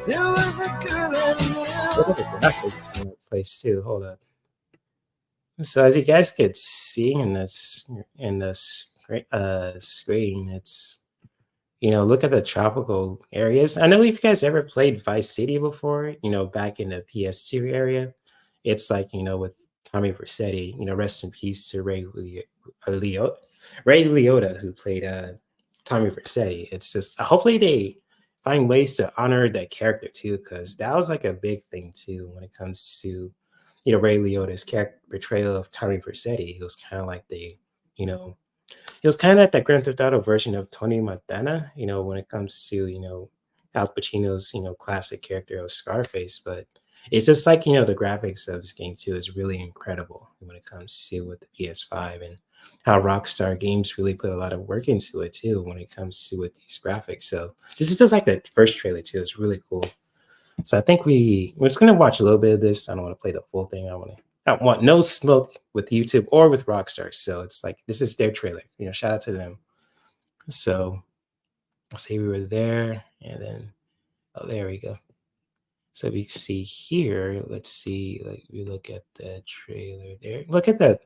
There was a girl in Look at the graphics in that place too. Hold up. So as you guys could see in this screen, it's look at the tropical areas. I know if you guys ever played Vice City before, back in the PS2 area, it's like with Tommy Vercetti, rest in peace to Ray Liotta, who played Tommy Vercetti. It's just hopefully they find ways to honor that character too, because that was like a big thing too when it comes to Ray Liotta's character portrayal of Tommy Vercetti. It was kind of like you know, it was kind of like that Grand Theft Auto version of Tony Montana, when it comes to, Al Pacino's, classic character of Scarface. But it's just like, the graphics of this game too is really incredible when it comes to with the PS5 and how Rockstar Games really put a lot of work into it too when it comes to with these graphics. So this is just like the first trailer too. It's really cool. So I think we're just gonna watch a little bit of this. I don't want to play the full thing. I want no smoke with YouTube or with Rockstar. So it's like this is their trailer. Shout out to them. So I'll say we were there, and then there we go. So we see here. Let's see. Like we look at the trailer there. Look at that.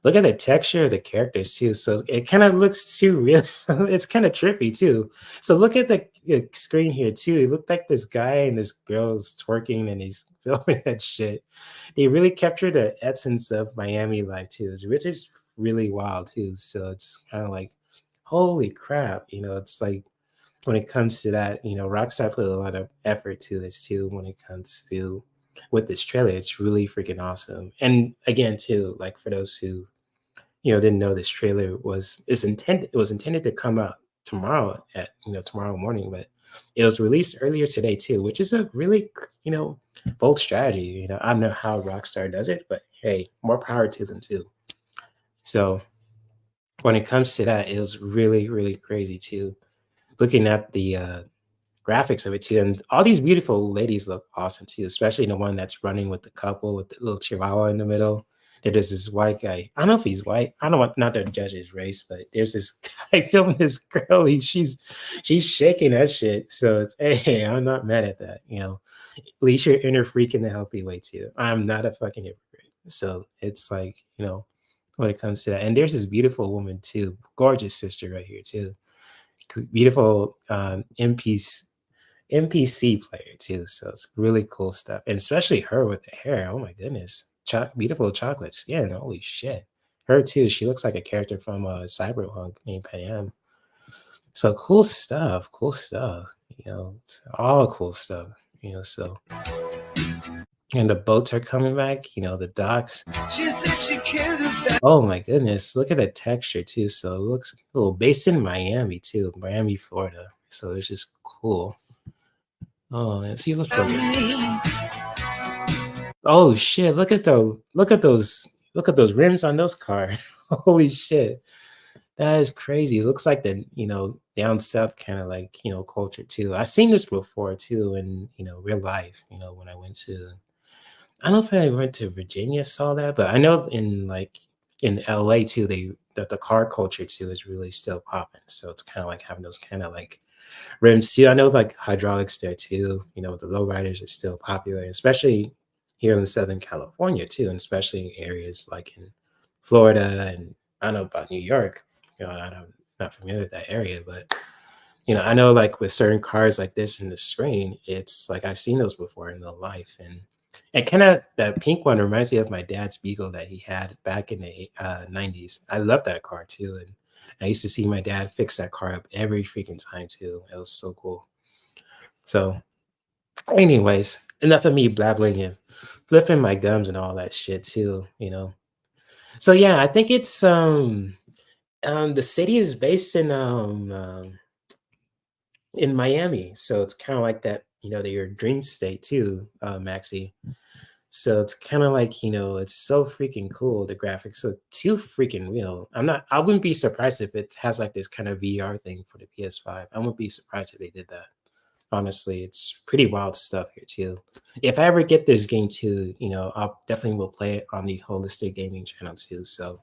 Look at the texture of the characters too. So it kind of looks too real. It's kind of trippy too. So look at the screen here too. It looked like this guy and this girl's twerking and he's filming that shit. They really captured the essence of Miami life too, which is really wild too. So it's kind of like, holy crap. It's like when it comes to that, Rockstar put a lot of effort to this too when it comes to with this trailer. It's really freaking awesome. And again, too, like for those who didn't know, this trailer was intended to come out tomorrow at tomorrow morning, but it was released earlier today too, which is a really bold strategy. I don't know how Rockstar does it, but hey, more power to them too. So when it comes to that, it was really, really crazy too. Looking at the graphics of it too, and all these beautiful ladies look awesome too, especially the one that's running with the couple with the little chihuahua in the middle. There's this white guy. I don't know if he's white. I don't want not to judge his race, but there's this guy filming this girl. She's shaking that shit. So it's hey, I'm not mad at that. At least you're inner freak in a healthy way too. I'm not a fucking hypocrite. So it's like when it comes to that, and there's this beautiful woman too, gorgeous sister right here too, beautiful NPC player too. So it's really cool stuff. And especially her with the hair. Oh my goodness. Beautiful chocolate skin. Holy shit. Her too. She looks like a character from Cyberpunk named Pam. So cool stuff. Cool stuff. It's all cool stuff. So and the boats are coming back, the docks. She said she cared about. Oh my goodness. Look at the texture too. So it looks cool. Based in Miami too. Miami, Florida. So it's just cool. Oh, and see, let's go. Oh shit! Look at those rims on those cars. Holy shit, that is crazy. It looks like the down south kind of like culture too. I've seen this before too in real life. When I went to, I don't know if I went to Virginia, saw that, but I know in LA too, that the car culture too is really still popping. So it's kind of like having those kind of like rims too. I know like hydraulics there too. The lowriders are still popular, especially here in Southern California too, and especially in areas like in Florida and I don't know about New York. I'm not familiar with that area, but I know like with certain cars like this in the screen, it's like I've seen those before in real life, and kind of that pink one reminds me of my dad's Beagle that he had back in the 90s. I love that car too, and I used to see my dad fix that car up every freaking time too. It was so cool. So Anyways, enough of me blabbling and flipping my gums and all that shit too, So yeah, I think it's the city is based in Miami. So it's kind of like that, your dream state too, Maxi. So it's kind of like, it's so freaking cool. The graphics look too freaking real. I wouldn't be surprised if it has like this kind of VR thing for the PS5. I wouldn't be surprised if they did that. Honestly, it's pretty wild stuff here too. If I ever get this game too, I'll definitely will play it on the holistic gaming channel too. So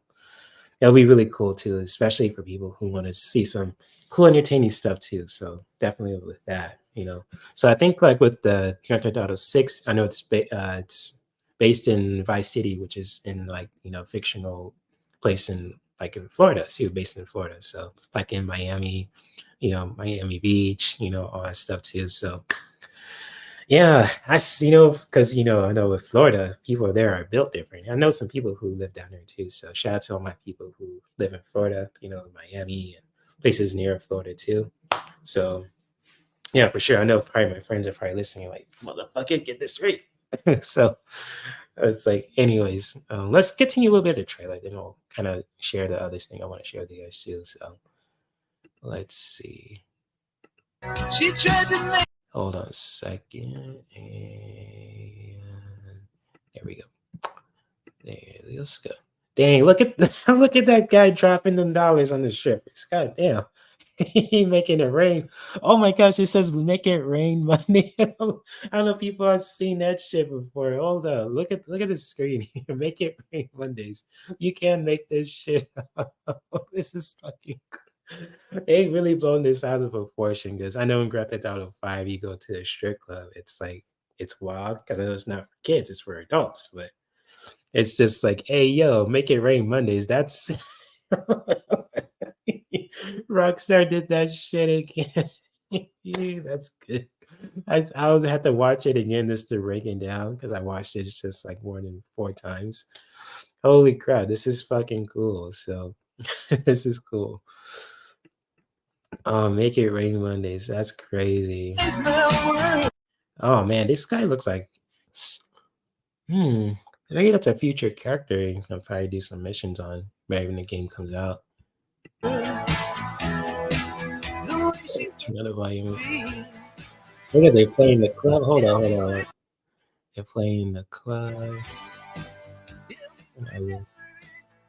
it'll be really cool too, especially for people who want to see some cool, entertaining stuff too. So definitely with that. So I think like with the Grand Theft Auto 6, I know it's based in Vice City, which is in like fictional place in like in Florida. So based in Florida, so like in Miami, Miami Beach, all that stuff too. So yeah, because I know with Florida, people there are built different. I know some people who live down there too. So shout out to all my people who live in Florida, Miami and places near Florida too. So yeah, for sure. I know probably my friends are probably listening, like, motherfucker, get this right. So it's like, anyways, let's continue a little bit of the trailer, then I'll kind of share the other thing I want to share with you guys too. So let's see. She tried to make. Hold on a second. And there we go. Let's go. Dang, look at look at that guy dropping them dollars on the strippers. God damn. He making it rain. Oh my gosh, it says make it rain Monday. I don't know if people have seen that shit before. Hold up. Look at the screen. Make it rain Mondays. You can't make this shit up. This is fucking they really blown this out of proportion because I know in Grand Theft Auto 5 you go to the strip club. It's like it's wild because I know it's not for kids, it's for adults, but it's just like, hey yo, make it rain Mondays. That's Rockstar did that shit again. Yeah, that's good. I always have to watch it again just to break it down because I watched it just like more than 4 times. Holy crap, this is fucking cool. So this is cool. Oh, make it rain Mondays. That's crazy. Oh man, this guy looks like maybe that's a future character you can probably do some missions on right when the game comes out. Another volume. Look at they playing the club. Hold on. They're playing the club.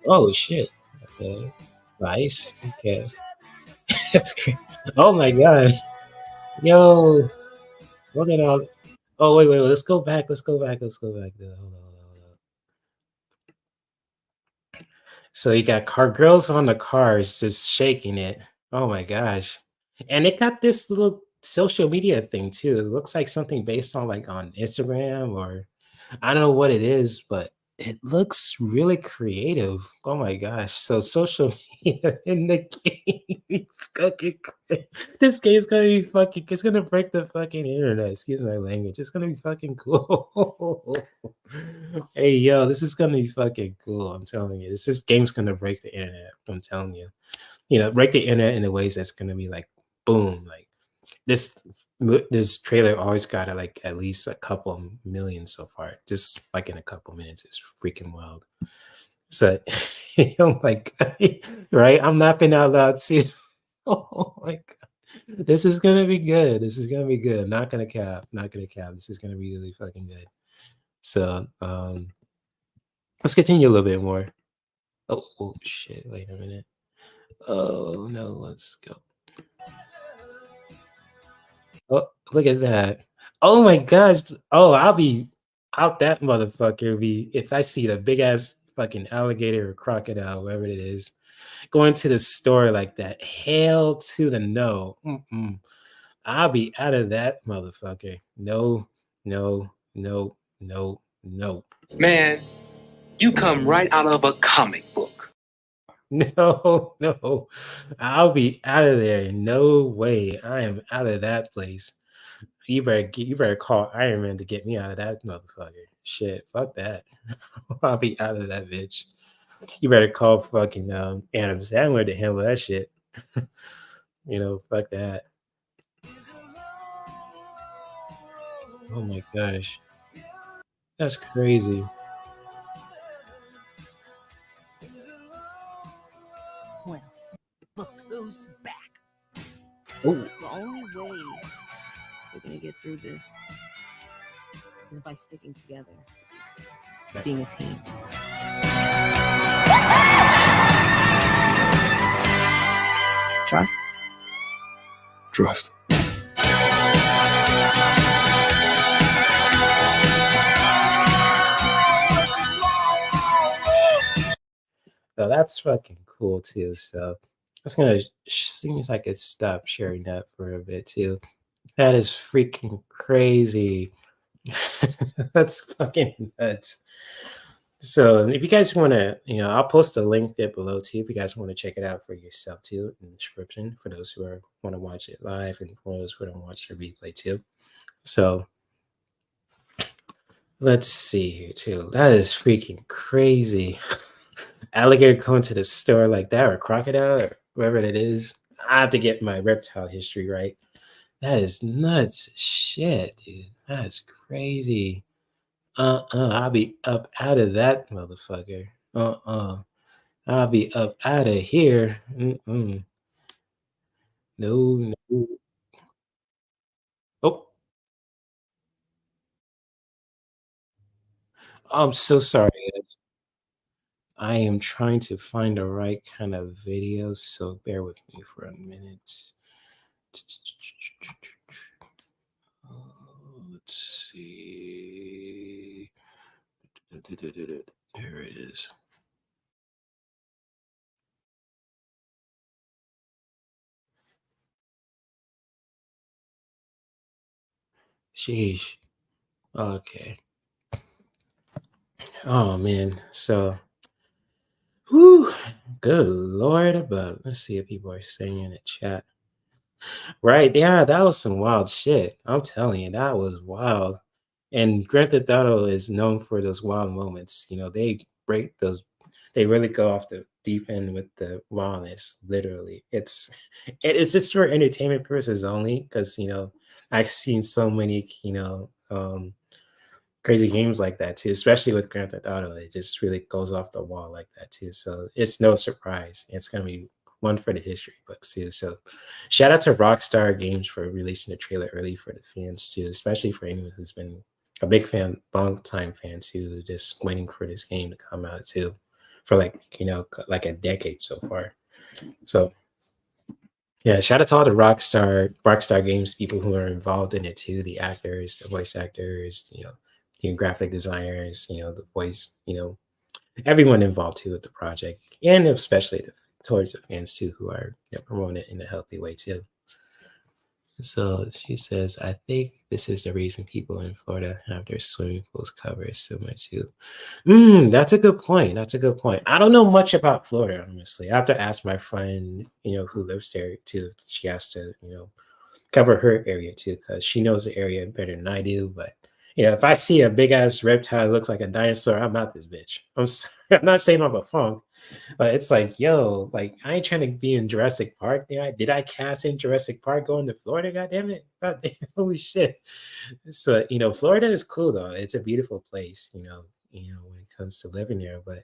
Oh shit. Okay. Nice. Okay. That's great. Oh my god. Yo. Look at all. Oh wait. Let's go back. Hold on. So you got girls on the cars just shaking it. Oh my gosh. And it got this little social media thing too. It looks like something based on like on Instagram or I don't know what it is, but it looks really creative. Oh my gosh. So social media in the game is fucking this game's gonna be fucking it's gonna break the fucking internet. Excuse my language. It's gonna be fucking cool. Hey yo, this is gonna be fucking cool. I'm telling you. This game's gonna break the internet. I'm telling you. Break the internet in the ways that's gonna be like boom, like this this trailer always got like at least a couple million so far. Just like in a couple minutes, it's freaking wild. So I'm like, right? I'm laughing out loud too. Oh my god, this is gonna be good. This is gonna be good. Not gonna cap. This is gonna be really fucking good. So let's continue a little bit more. Oh shit! Wait a minute. Oh no, let's go. Oh, look at that. Oh my gosh. Oh, I'll be out that motherfucker be if I see the big ass fucking alligator or crocodile, whatever it is, going to the store like that. Hell to the no. I'll be out of that motherfucker. No, no, no, no, no. Man, you come right out of a comic book. No. I'll be out of there. No way. I am out of that place. You better call Iron Man to get me out of that motherfucker. Shit, fuck that. I'll be out of that bitch. You better call fucking Adam Sandler to handle that shit. Fuck that. Oh my gosh. That's crazy. Well, look who's back. Oh, The only way we're gonna get through this is by sticking together, being a team. Trust? Trust. so that's fucking cool too. So that's gonna seems like it stopped sharing that for a bit too. That is freaking crazy. That's fucking nuts. So if you guys want to, I'll post a link there below too. If you guys want to check it out for yourself too in the description for those who want to watch it live and for those who don't watch the replay too. So let's see here too. That is freaking crazy. Alligator going to the store like that or crocodile or whoever it is. I have to get my reptile history right. That is nuts shit, dude. That's crazy. I'll be up out of that motherfucker. I'll be up out of here. Mm-mm. No, no. Oh, I'm so sorry, guys. I am trying to find the right kind of video, so bear with me for a minute. Let's see. Here it is. Sheesh. Okay. Oh man. So, whew, good lord above. Let's see if people are saying in the chat. Right. Yeah, that was some wild shit. I'm telling you, that was wild. And Grand Theft Auto is known for those wild moments. They break those, they really go off the deep end with the wildness, literally. It's just for entertainment purposes only, because I've seen so many, crazy games like that too, especially with Grand Theft Auto. It just really goes off the wall like that too. So it's no surprise. It's gonna be one for the history books too. So shout out to Rockstar Games for releasing the trailer early for the fans too, especially for anyone who's been a big fan, long time fan too, just waiting for this game to come out too, for like a decade so far. So yeah, shout out to all the Rockstar Games people who are involved in it too, the actors, the voice actors, the graphic designers, the voice, everyone involved too with the project, and especially towards the fans too who are promoting it in a healthy way too. So she says, I think this is the reason people in Florida have their swimming pools covered so much too. That's a good point. That's a good point. I don't know much about Florida, honestly. I have to ask my friend, who lives there too. She has to, cover her area too, because she knows the area better than I do. But if I see a big ass reptile that looks like a dinosaur, I'm out this bitch. I'm not saying I'm a punk, but it's like, yo, like I ain't trying to be in Jurassic Park. Yeah, did I cast in Jurassic Park going to Florida? God damn it! God damn, holy shit! So Florida is cool though. It's a beautiful place. When it comes to living there. But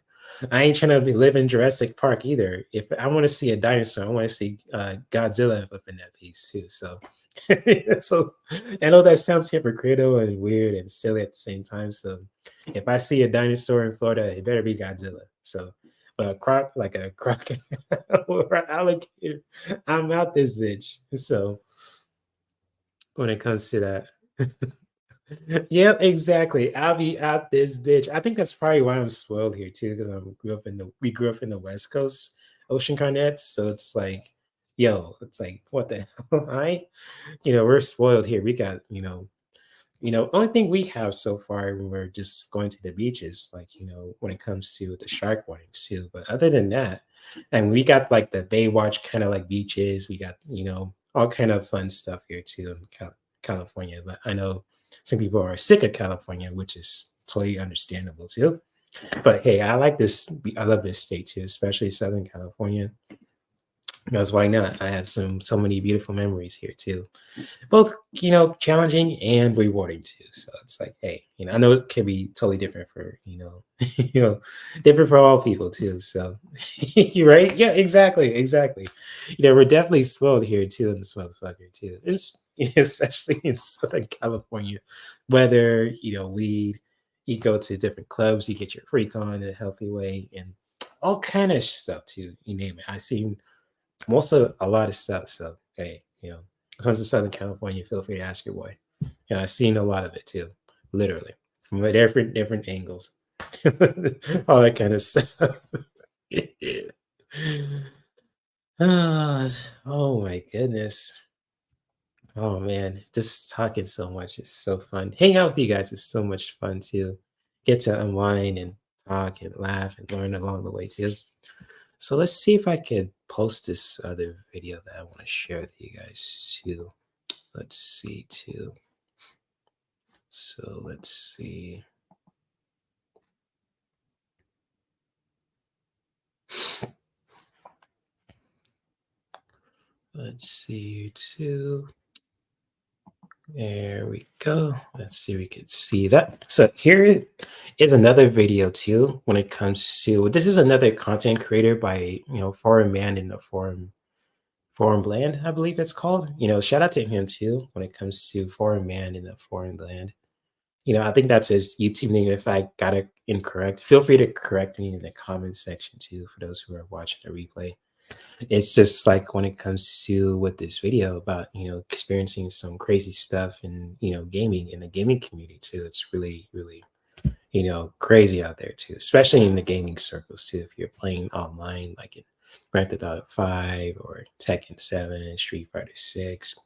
I ain't trying to live in Jurassic Park either. If I want to see a dinosaur, I want to see Godzilla up in that piece too. So, so I know that sounds hypocritical and weird and silly at the same time. So, if I see a dinosaur in Florida, it better be Godzilla. So, but like a crocodile or an alligator, I'm out this bitch. So, when it comes to that. Yeah, exactly. I'll be out this bitch. I think that's probably why I'm spoiled here too, because we grew up in the West Coast Ocean Carnets. So it's like, yo, it's like, what the hell? I, we're spoiled here. We got, only thing we have so far when we're just going to the beaches, like, when it comes to the shark warnings too. But other than that, and we got like the Baywatch kind of like beaches. We got, all kind of fun stuff here too in California. But I know some people are sick of California, which is totally understandable too. But hey, I like this. I love this state too, especially Southern California. Because why not? I have so many beautiful memories here too, both challenging and rewarding too. So it's like, hey, I know it can be totally different for you know different for all people too. So you're right, yeah, exactly. We're definitely spoiled here too in this motherfucker too. It's, especially in Southern California, whether weed, you go to different clubs, you get your freak on in a healthy way, and all kind of stuff too. You name it. I seen most of a lot of stuff. So hey, when it comes to Southern California, feel free to ask your boy. I've seen a lot of it too, literally from different angles, all that kind of stuff. Oh my goodness. Oh man, just talking so much is so fun. Hanging out with you guys is so much fun too. Get to unwind and talk and laugh and learn along the way too. So let's see if I could post this other video that I want to share with you guys too. Let's see too. So let's see. Let's see too. There we go. Let's see if we can see that. So here is another video too. When it comes to this, is another content creator by Foreign Man in the Foreign Land, I believe it's called. Shout out to him too. When it comes to Foreign Man in the Foreign Land, I think that's his YouTube name. If I got it incorrect, feel free to correct me in the comments section too. For those who are watching the replay, it's just like when it comes to with this video about experiencing some crazy stuff in gaming in the gaming community too. It's really crazy out there too, especially in the gaming circles too. If you're playing online, like in Grand Theft Auto 5 or Tekken 7, Street Fighter 6,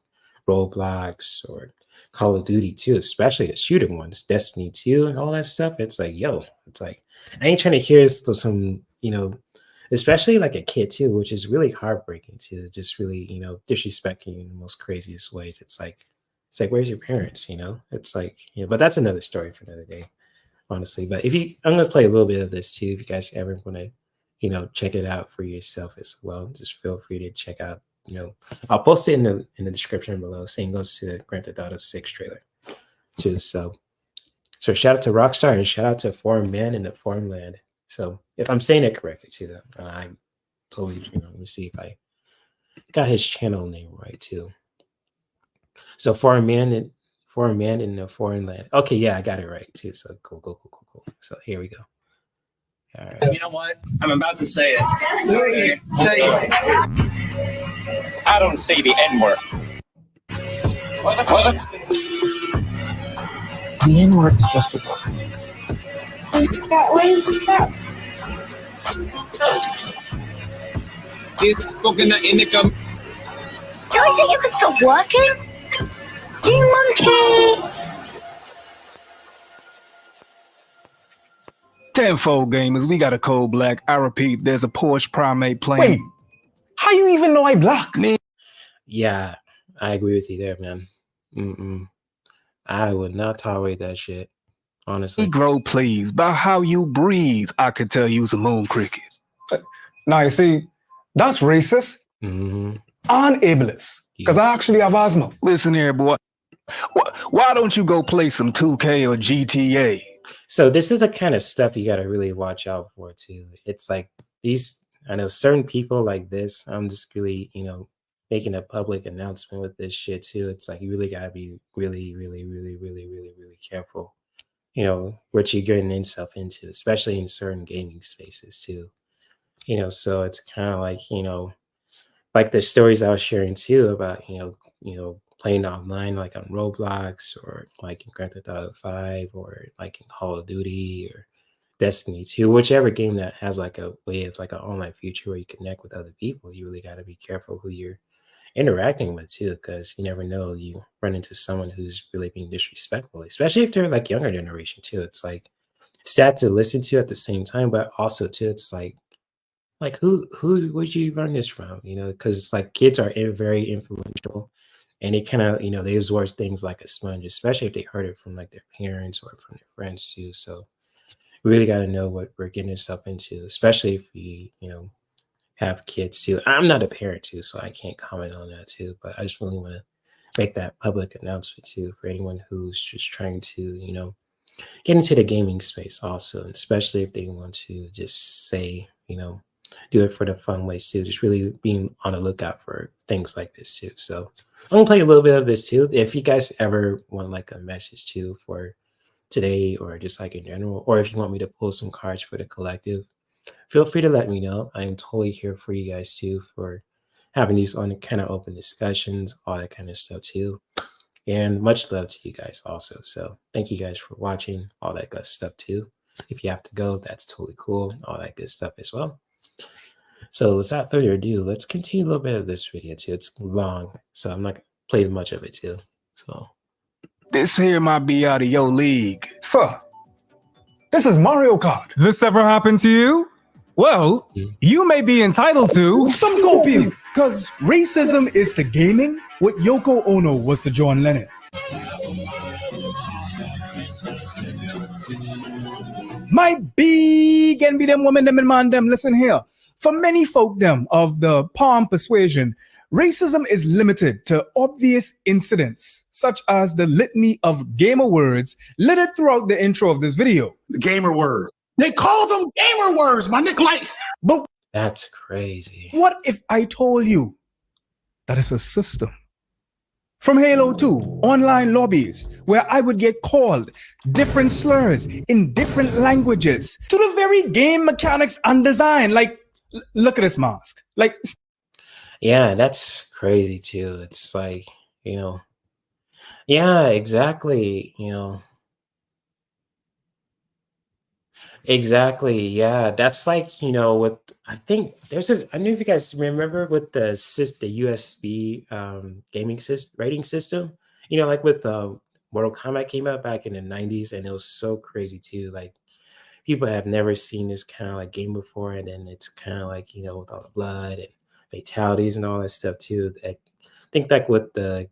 Roblox, or Call of Duty 2, especially the shooting ones, Destiny 2, and all that stuff. It's like, yo, it's like I ain't trying to hear some especially like a kid too, which is really heartbreaking to just really disrespect you in the most craziest ways. It's like where's your parents? It's like but that's another story for another day, honestly. But I'm gonna play a little bit of this too. If you guys ever want to check it out for yourself as well, just feel free to check out. I'll post it in the description below. Same goes to the Grand Theft Auto 6 trailer too. So shout out to Rockstar and shout out to Foreign Man in the Foreign Land. So if I'm saying it correctly too, I'm totally let me see if I got his channel name right too. So Foreign Man in the Foreign Land. Okay, yeah, I got it right too. So cool. So here we go. All right. You know what? I'm about to say it. Say it. I don't say the N-word. What? The N-word is just a word. What is that? It's coconut in the gum. Joey said you can stop working? You monkey! Tenfold gamers, we got a cold black. I repeat, there's a Porsche Primate plane. Wait, how you even know I black? Yeah, I agree with you there, man. I would not tolerate that shit, honestly. Negro, please. By how you breathe, I could tell you was a moon cricket. Now, you see, that's racist Mm-hmm. and ableist. Because I actually have asthma. Listen here, boy. Why don't you go play some 2K or GTA? So this is the kind of stuff you got to really watch out for too. It's like I know certain people like this. I'm just really, making a public announcement with this shit too. It's like you really got to be really careful, what you're getting yourself into, especially in certain gaming spaces too. So it's kind of like the stories I was sharing too about, playing online like on Roblox or like in Grand Theft Auto 5 or like in Call of Duty or Destiny 2, whichever game that has like a way of like an online future where you connect with other people. You really got to be careful who you're interacting with too, because you never know, you run into someone who's really being disrespectful, especially if they're like younger generation too. It's like sad to listen to at the same time, but also too, it's like who would you learn this from? Because like kids are very influential, and it kind of they absorb things like a sponge, especially if they heard it from like their parents or from their friends too. So we really got to know what we're getting ourselves into, especially if we have kids too. I'm not a parent too, so I can't comment on that too. But I just really want to make that public announcement too for anyone who's just trying to, get into the gaming space also, and especially if they want to just say, do it for the fun ways too. Just really being on the lookout for things like this too. So I'm gonna play a little bit of this too. If you guys ever want like a message too for today or just like in general, or if you want me to pull some cards for the collective, feel free to let me know. I'm totally here for you guys too for having these on kind of open discussions, all that kind of stuff too. And much love to you guys also. So thank you guys for watching, all that good stuff too. If you have to go, that's totally cool. All that good stuff as well. So without further ado, let's continue a little bit of this video too. It's long, so I'm not playing much of it too. So This here might be out of your league. Sir, this is Mario Kart. This ever happened to you? Well, you may be entitled to. Some copy, because racism is to gaming what Yoko Ono was to John Lennon. My big envy them women, them and man, them, listen here. For many folk them of the palm persuasion, racism is limited to obvious incidents, such as the litany of gamer words littered throughout the intro of this video. The gamer words. They call them gamer words, my nigga. Like, but that's crazy. What if I told you that it's a system? From Halo 2, online lobbies, where I would get called different slurs in different languages, to the very game mechanics and design. Like, look at this mask. Like, yeah, that's crazy too. It's like, yeah, exactly. Exactly. Yeah, that's like with I think there's this. I don't know if you guys remember with the USB gaming rating system. Like with Mortal Kombat came out back in the 90s, and it was so crazy too. Like people have never seen this kind of like game before, and then it's kind of like with all the blood and fatalities and all that stuff too. I think like with the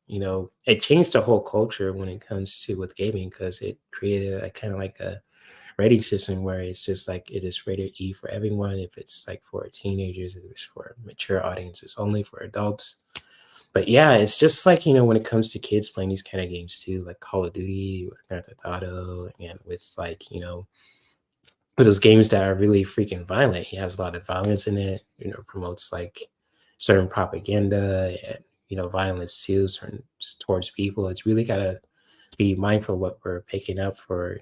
it changed the whole culture when it comes to with gaming because it created a kind of like a rating system where it's just like it is rated E for everyone. If it's like for teenagers, if it's for mature audiences, only for adults. But yeah, it's just like when it comes to kids playing these kind of games too, like Call of Duty, with Grand Theft Auto, and with like with those games that are really freaking violent. It has a lot of violence in it. Promotes like certain propaganda and violence too, certain towards people. It's really gotta be mindful of what we're picking up for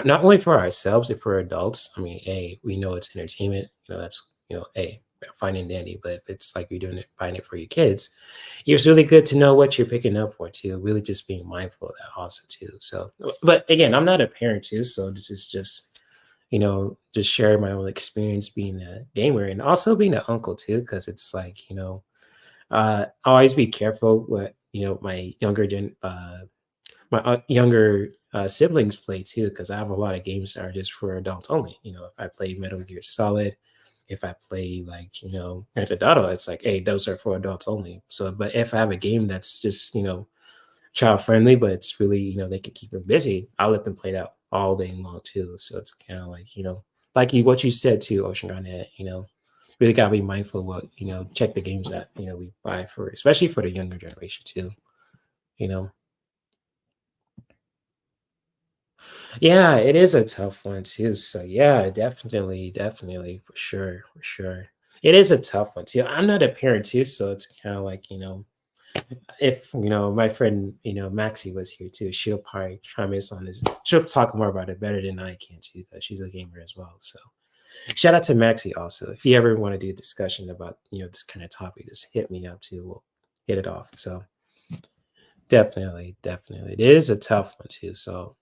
not only for ourselves, but for adults. I mean, we know it's entertainment. That's fine and dandy. But if it's like you're buying it for your kids, it's really good to know what you're picking up for too. Really, just being mindful of that also too. So, but again, I'm not a parent too, so this is just just share my own experience being a gamer and also being an uncle too, because it's like always be careful what my younger siblings play too, because I have a lot of games that are just for adults only. If I play Metal Gear Solid, if I play like Grand Theft Auto, it's like, hey, those are for adults only. So, but if I have a game that's just child friendly, but it's really they can keep them busy, I'll let them play that all day long too. So it's kind of like like what you said too, Ocean Garnet. Really gotta be mindful of what check the games that we buy for, especially for the younger generation too. Yeah, it is a tough one too. So yeah, definitely, for sure. It is a tough one too. I'm not a parent too, so it's kind of like if my friend Maxie was here too, she'll probably chime in on this. She'll talk more about it better than I can too, because she's a gamer as well. So shout out to Maxie also. If you ever want to do a discussion about this kind of topic, just hit me up too. We'll hit it off. So definitely, it is a tough one too. So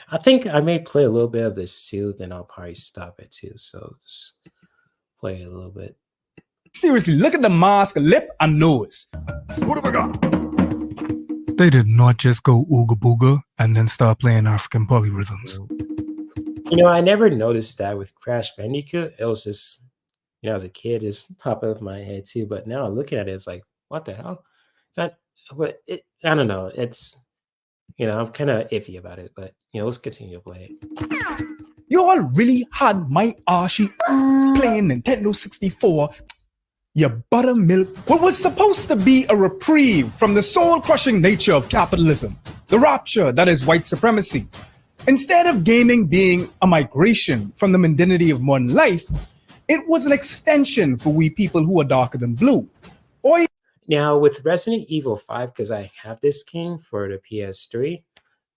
I think I may play a little bit of this too, then I'll probably stop it too. So just play it a little bit. Seriously, look at the mask, lip, and nose. What have I got? They did not just go ooga booga and then start playing African polyrhythms. I never noticed that with Crash Bandicoot. It was just, as a kid, it's top of my head too. But now looking at it, it's like, what the hell? I don't know. It's, I'm kind of iffy about it. But let's continue to play it. You all really had my arsey playing Nintendo 64. Your buttermilk, what was supposed to be a reprieve from the soul-crushing nature of capitalism, the rapture that is white supremacy. Instead of gaming being a migration from the mundanity of modern life, it was an extension for we people who are darker than blue. Or Now with Resident Evil 5, because I have this game for the PS3,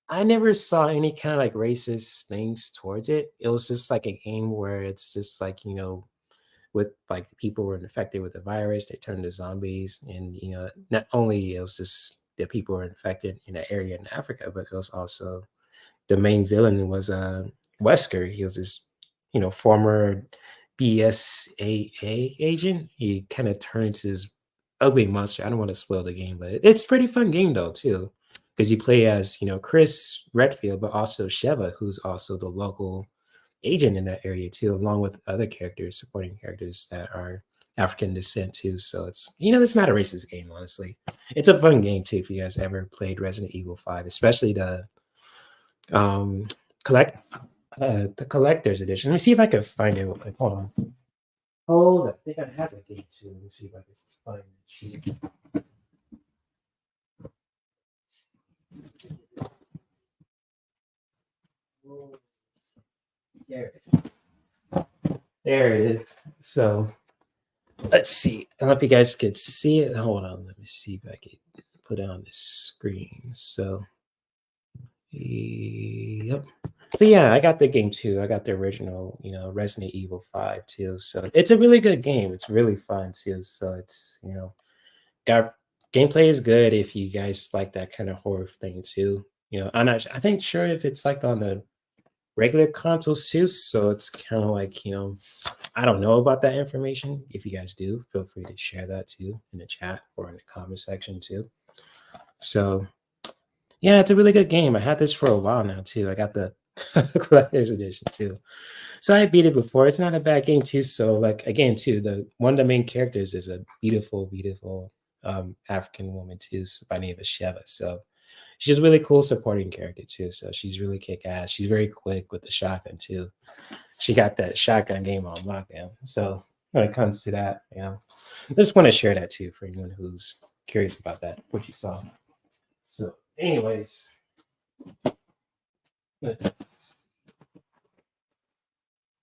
I never saw any kind of like racist things towards it. It was just like a game where it's just like, you know, with like the people were infected with the virus, they turned to zombies. And, you know, not only it was just the people were infected in that area in Africa, but it was also the main villain was Wesker. He was this, you know, former BSAA agent. He kind of turned into this ugly monster. I don't want to spoil the game, but it's a pretty fun game though too, because you play as, you know, Chris Redfield, but also Sheva, who's also the local agent in that area too, along with other characters, supporting characters that are African descent too. So it's, you know, it's not a racist game, honestly. It's a fun game too if you guys ever played Resident Evil 5, especially the collector's edition. Let me see if I can find it. Hold on. Hold on. I think I have the game too. Let me see if I can find it. There it is. So let's see. I don't know if you guys could see it. Hold on. Let me see if I can put it on the screen. So, yep. But yeah, I got the game too. I got the original, you know, Resident Evil 5 too. So it's a really good game. It's really fun too. So it's, you know, got gameplay is good if you guys like that kind of horror thing too. You know, I think sure if it's like on the regular consoles too. So it's kind of like, you know, I don't know about that information. If you guys do, feel free to share that too in the chat or in the comment section too. So yeah, it's a really good game. I had this for a while now too. I got the collector's edition too. So I beat it before. It's not a bad game too. So like again too, the one of the main characters is a beautiful African woman too by the name of Sheva. So she's a really cool supporting character too. So she's really kick ass. She's very quick with the shotgun too. She got that shotgun game on lockdown. So when it comes to that, you know, I just want to share that too for anyone who's curious about that, what you saw. So anyways,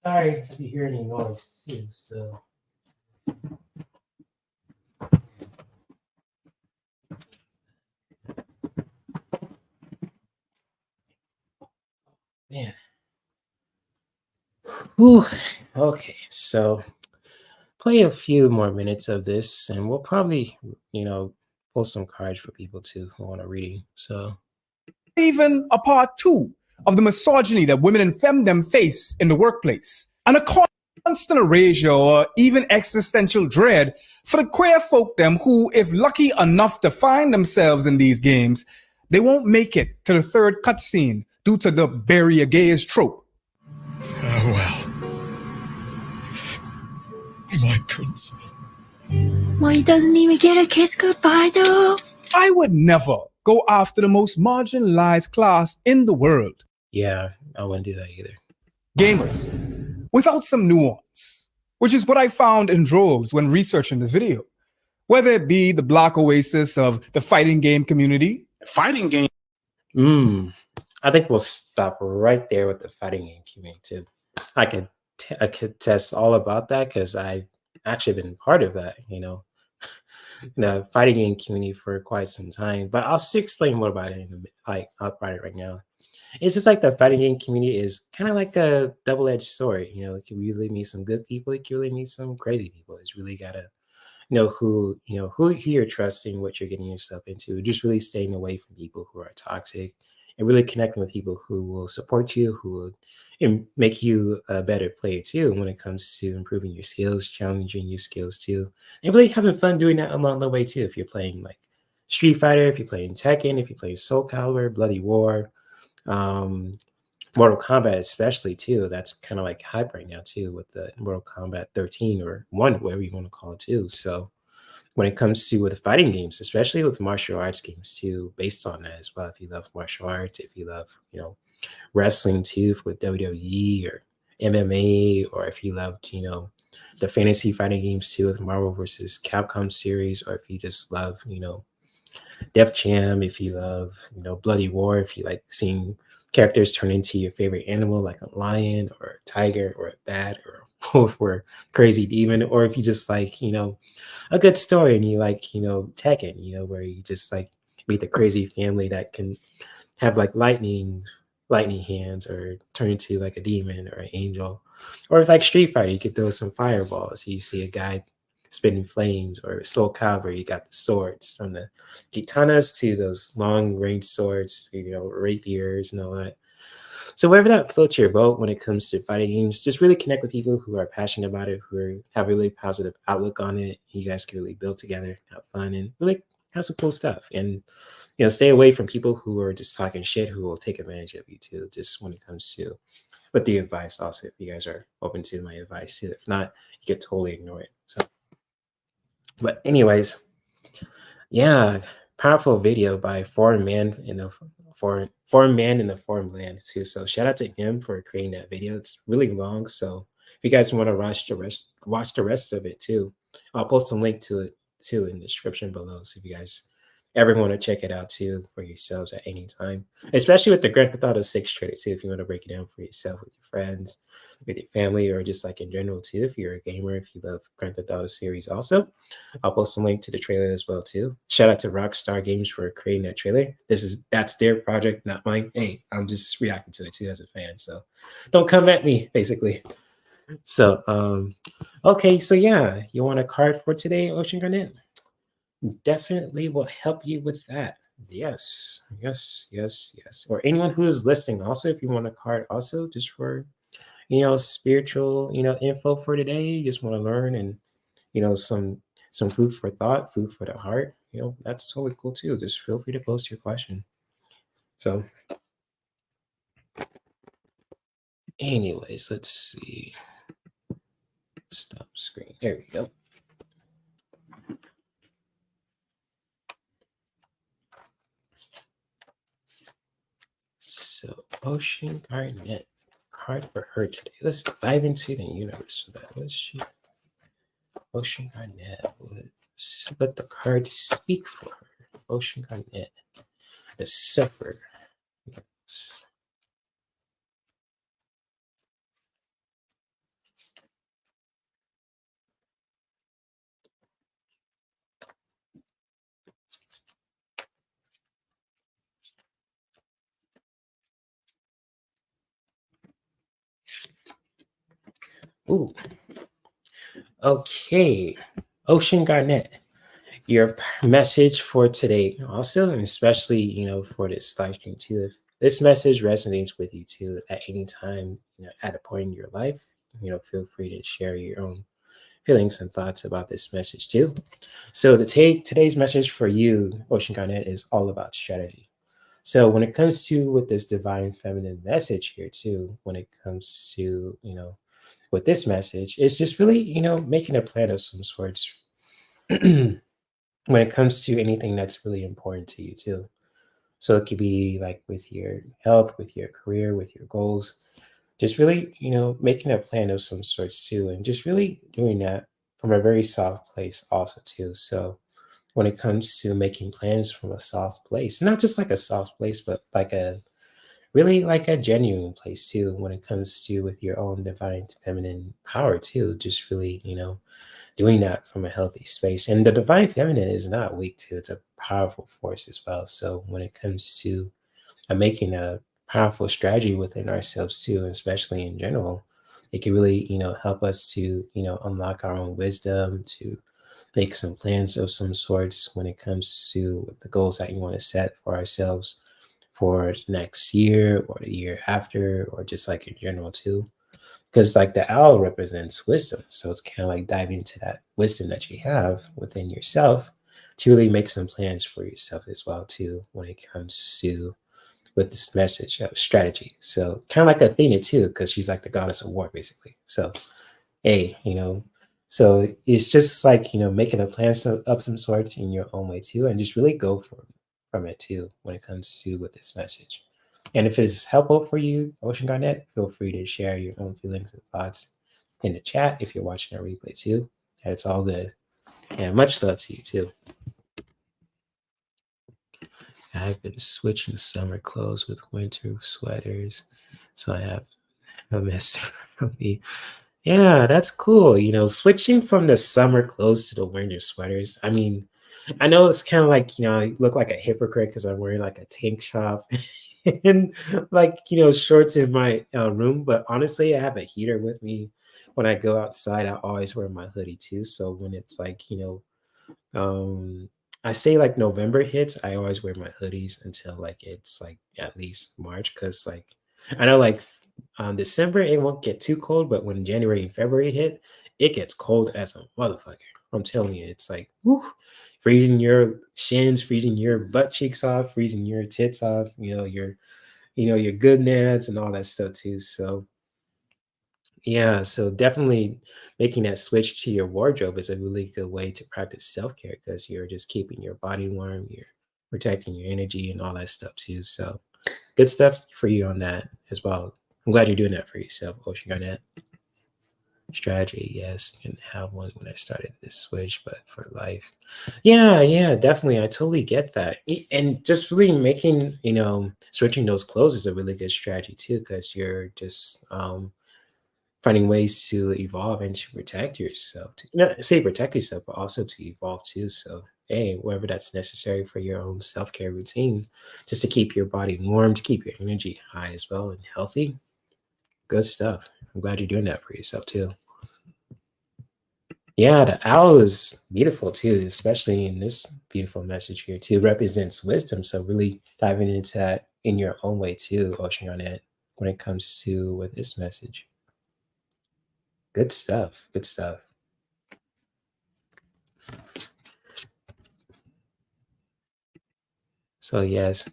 sorry if you hear any noise too. So man. Whew. Okay, so play a few more minutes of this and we'll probably, you know, pull some cards for people too who want to read. So even a part 2 of the misogyny that women in Fandom face in the workplace, and a constant erasure or even existential dread for the queer folk them who, if lucky enough to find themselves in these games, they won't make it to the third cutscene due to the bury a gays trope. Oh well. My prince. Well, he doesn't even get a kiss goodbye, though. I would never go after the most marginalized class in the world. Yeah, I wouldn't do that either. Gamers, without some nuance, which is what I found in droves when researching this video. Whether it be the Black Oasis of the fighting game community. Fighting game. I think we'll stop right there with the fighting game community too. I could test all about that because I've actually been part of that, you know, the fighting game community for quite some time. But I'll still explain more about it in a bit. Like I'll write it right now. It's just like the fighting game community is kind of like a double-edged sword. You know, you can really meet some good people, you can really meet some crazy people. It's really gotta know who you're trusting, what you're getting yourself into. Just really staying away from people who are toxic and really connecting with people who will support you, who will make you a better player too when it comes to improving your skills, challenging your skills too, and really having fun doing that along the way too. If you're playing like Street Fighter, if you're playing Tekken, if you're playing Soul Calibur, Bloody War, Mortal Kombat especially too, that's kind of like hype right now too with the Mortal Kombat 13 or 1, whatever you want to call it too. So when it comes to with fighting games, especially with martial arts games too, based on that as well. If you love martial arts, if you love, you know, wrestling too, with WWE or MMA, or if you loved, the fantasy fighting games too with Marvel versus Capcom series, or if you just love, Def Jam, if you love, Bloody War, if you like seeing characters turn into your favorite animal, like a lion or a tiger or a bat or a wolf or a crazy demon, or if you just like, a good story and you like, Tekken, where you just like meet the crazy family that can have like lightning hands or turn into like a demon or an angel, or if like Street Fighter, you could throw some fireballs. You see a guy spitting flames, or Soul Calibur, you got the swords from the katanas to those long range swords, rapiers and all that. So wherever that floats your boat when it comes to fighting games, just really connect with people who are passionate about it, who have a really positive outlook on it. You guys can really build together, have fun, and really have some cool stuff. And stay away from people who are just talking shit, who will take advantage of you too. Just when it comes to, but the advice also, if you guys are open to my advice too. If not, you can totally ignore it. So, but anyways, yeah, powerful video by foreign man in a foreign man in a foreign land too. So shout out to him for creating that video. It's really long, so if you guys want to watch the rest of it too, I'll post a link to it too in the description below. So if you guys ever want to check it out too for yourselves at any time, especially with the Grand Theft Auto 6 trailer too, if you want to break it down for yourself with your friends, with your family, or just like in general too, if you're a gamer, if you love Grand Theft Auto series also. I'll post a link to the trailer as well too. Shout out to Rockstar Games for creating that trailer. That's their project, not mine. Hey, I'm just reacting to it too as a fan, so don't come at me, basically. So okay, so yeah, you want a card for today, Ocean Garnet? Definitely will help you with that. Yes. Or anyone who is listening also, if you want a card also, just for spiritual info for today, you just want to learn, and some food for thought, food for the heart, that's totally cool too. Just feel free to post your question. So anyways, let's see. Stop screen. There we go. So Ocean Garnet, card for her today. Let's dive into the universe for that. Let's see. Ocean Garnet, let's let the card speak for her. Ocean Garnet, the Sufferer. Yes. Ooh. Okay. Ocean Garnet, your message for today also, and especially, for this live stream too. If this message resonates with you too at any time, at a point in your life, feel free to share your own feelings and thoughts about this message too. So today's message for you, Ocean Garnet, is all about strategy. So when it comes to with this divine feminine message here too, when it comes to, with this message, it's just really, making a plan of some sorts when it comes to anything that's really important to you too. So it could be like with your health, with your career, with your goals, just really, making a plan of some sorts too, and just really doing that from a very soft place also too. So when it comes to making plans from a soft place, not just like a soft place, but like a really like a genuine place too, when it comes to with your own divine feminine power too, just really, doing that from a healthy space. And the divine feminine is not weak too, it's a powerful force as well. So when it comes to making a powerful strategy within ourselves too, especially in general, it can really, help us to, unlock our own wisdom, to make some plans of some sorts when it comes to the goals that you want to set for ourselves for next year or the year after, or just like in general too. Because like the owl represents wisdom, so it's kind of like diving into that wisdom that you have within yourself to really make some plans for yourself as well too, when it comes to with this message of strategy. So kind of like Athena too, because she's like the goddess of war basically. So hey, so it's just like, making a plan of some sorts in your own way too, and just really go from it too when it comes to with this message. And if it's helpful for you, Ocean Garnet, feel free to share your own feelings and thoughts in the chat if you're watching a replay too. It's all good. And much love to you too. I've been switching summer clothes with winter sweaters. So I have a mess around me. Yeah, that's cool. You know, switching from the summer clothes to the winter sweaters. I mean, I know it's kind of like, you know, I look like a hypocrite because I'm wearing like a tank top and like, you know, shorts in my room. But honestly, I have a heater with me. When I go outside, I always wear my hoodie too. So when it's like, you know, I say like November hits, I always wear my hoodies until like it's like at least March because like I know like December it won't get too cold, but when January and February hit, it gets cold as a motherfucker. I'm telling you, it's like whew, freezing your shins, freezing your butt cheeks off, freezing your tits off, you know, your good nads and all that stuff too. So yeah, so definitely making that switch to your wardrobe is a really good way to practice self-care because you're just keeping your body warm, you're protecting your energy and all that stuff too. So good stuff for you on that as well. I'm glad you're doing that for yourself, Ocean Garnet. Strategy, yes, didn't have one when I started this switch, but for life. Yeah, definitely. I totally get that. And just really making, you know, switching those clothes is a really good strategy too, because you're just finding ways to evolve and to protect yourself. Not say protect yourself, but also to evolve too. So, hey, whatever that's necessary for your own self care routine, just to keep your body warm, to keep your energy high as well and healthy. Good stuff. I'm glad you're doing that for yourself too. Yeah, the owl is beautiful too, especially in this beautiful message here too. Represents wisdom. So really diving into that in your own way too, Ocean on it, when it comes to with this message. Good stuff. Good stuff. So yes.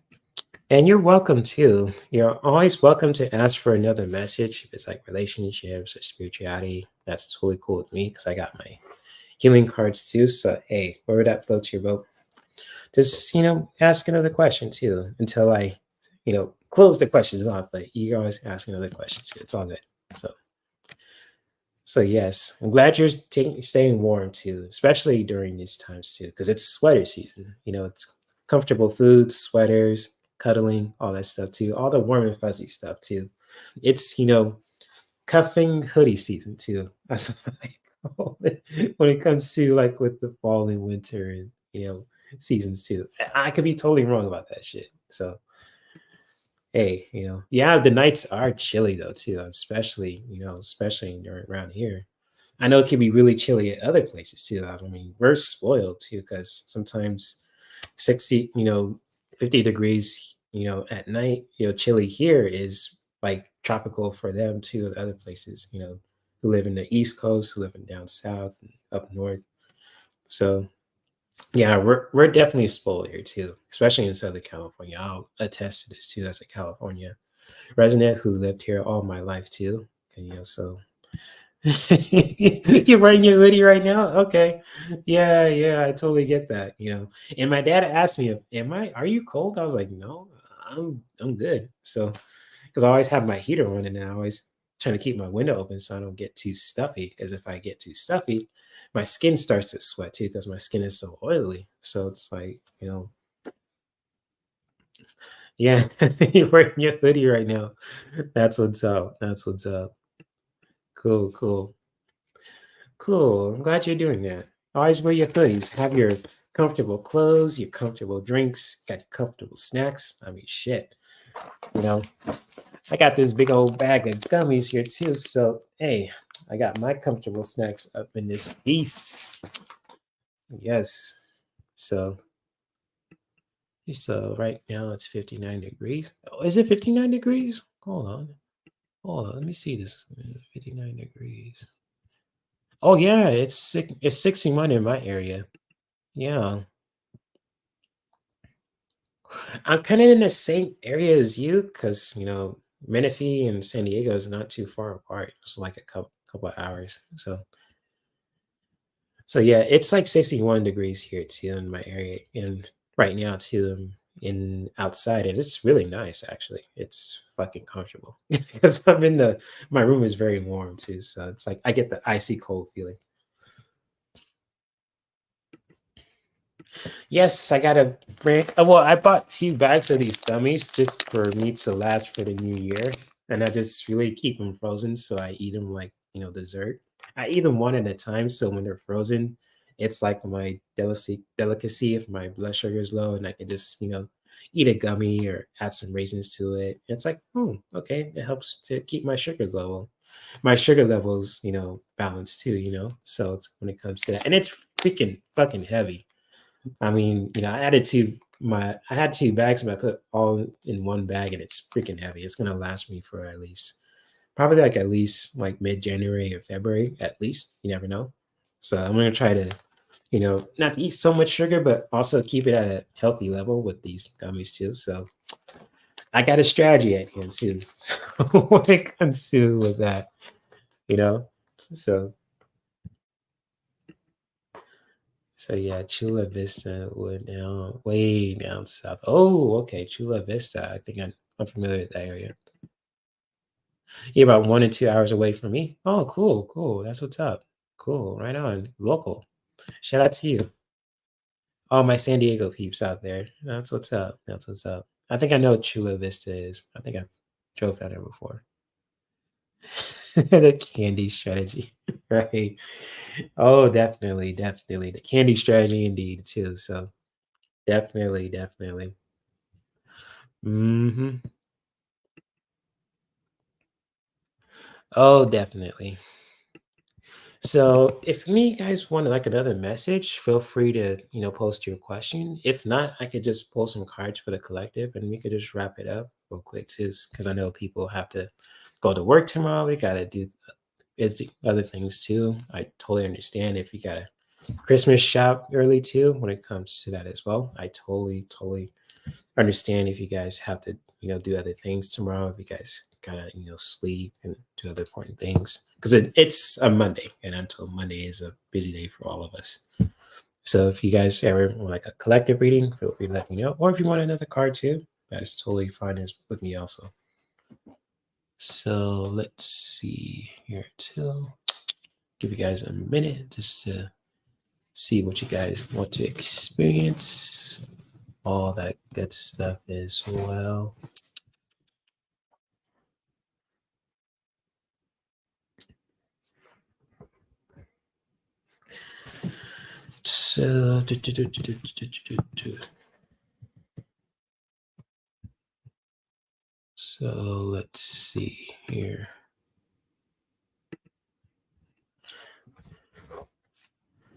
And you're welcome too. You're always welcome to ask for another message. If it's like relationships or spirituality, that's totally cool with me because I got my healing cards too. So hey, wherever that floats your boat, just ask another question too until I, close the questions off. But you can always ask another question too. It's all good. So yes, I'm glad you're staying warm too, especially during these times too, because it's sweater season. It's comfortable foods, sweaters, cuddling, all that stuff too, all the warm and fuzzy stuff too. It's cuffing hoodie season too. That's what I call it when it comes to like with the fall and winter and seasons too. I could be totally wrong about that shit. So hey, yeah, the nights are chilly though too, especially around here. I know it can be really chilly at other places too. I mean, we're spoiled too because sometimes 60, 50 degrees, at night, chilly here is like tropical for them too. The other places, who live in the East Coast, who live in down south and up north. So yeah, we're definitely spoiled here too, especially in Southern California. I'll attest to this too as a California resident who lived here all my life too. And, so you're wearing your hoodie right now? Okay. Yeah, I totally get that. And my dad asked me, are you cold? I was like, no, I'm good. So because I always have my heater on and I always trying to keep my window open so I don't get too stuffy. Because if I get too stuffy, my skin starts to sweat too, because my skin is so oily. So it's like, yeah, you're wearing your hoodie right now. That's what's up. That's what's up. Cool. I'm glad you're doing that. Always wear your hoodies. Have your comfortable clothes, your comfortable drinks, got your comfortable snacks. I mean, shit. I got this big old bag of gummies here too. So, hey, I got my comfortable snacks up in this piece. Yes. So right now it's 59 degrees. Oh, is it 59 degrees? Hold on. Let me see this. 59 degrees. Oh yeah, it's 61 in my area. Yeah. I'm kind of in the same area as you because, Menifee and San Diego is not too far apart. It's like a couple of hours. So yeah, it's like 61 degrees here too in my area. And right now too, I'm in outside, and it's really nice actually. It's fucking comfortable because my room is very warm too, so it's like I get the icy cold feeling. Yes, I got a brand. Well, I bought 2 bags of these gummies just for me to last for the new year, and I just really keep them frozen, so I eat them like dessert. I eat them one at a time, so when they're frozen, it's like my delicacy if my blood sugar is low, and I can just eat a gummy or add some raisins to it. It's like, oh, okay, it helps to keep my sugar levels, balanced too. So it's when it comes to that, and it's freaking fucking heavy. I mean, I had 2 bags, but I put all in one bag, and it's freaking heavy. It's gonna last me for at least like mid-January or February at least. You never know. So I'm gonna try to, not to eat so much sugar, but also keep it at a healthy level with these gummies too. So I got a strategy at hand too. So when it comes to with that, you know. So yeah, Chula Vista went down way down south. Oh, okay, Chula Vista. I think I'm familiar with that area. Yeah, about 1 or 2 hours away from me. Oh, cool, cool. That's what's up. Cool, right on. Local. Shout out to you. All my San Diego peeps out there. That's what's up. That's what's up. I think I know what Chula Vista is. I think I've drove down there before. The candy strategy, right? Oh, definitely, definitely. The candy strategy indeed too. So definitely, definitely. Hmm. Oh, definitely. So if any of you guys want like another message, feel free to, post your question. If not, I could just pull some cards for the collective and we could just wrap it up real quick too. Because I know people have to go to work tomorrow. We gotta do other things too. I totally understand if you gotta Christmas shop early too when it comes to that as well. I totally, totally understand if you guys have to, do other things tomorrow. If you guys gotta, sleep and do other important things because it's a Monday, and until Monday is a busy day for all of us. So if you guys ever want like a collective reading, feel free to let me know. Or if you want another card too, that is totally fine with me also. So let's see here too. Give you guys a minute just to see what you guys want to experience. All that good stuff as well. So let's see here.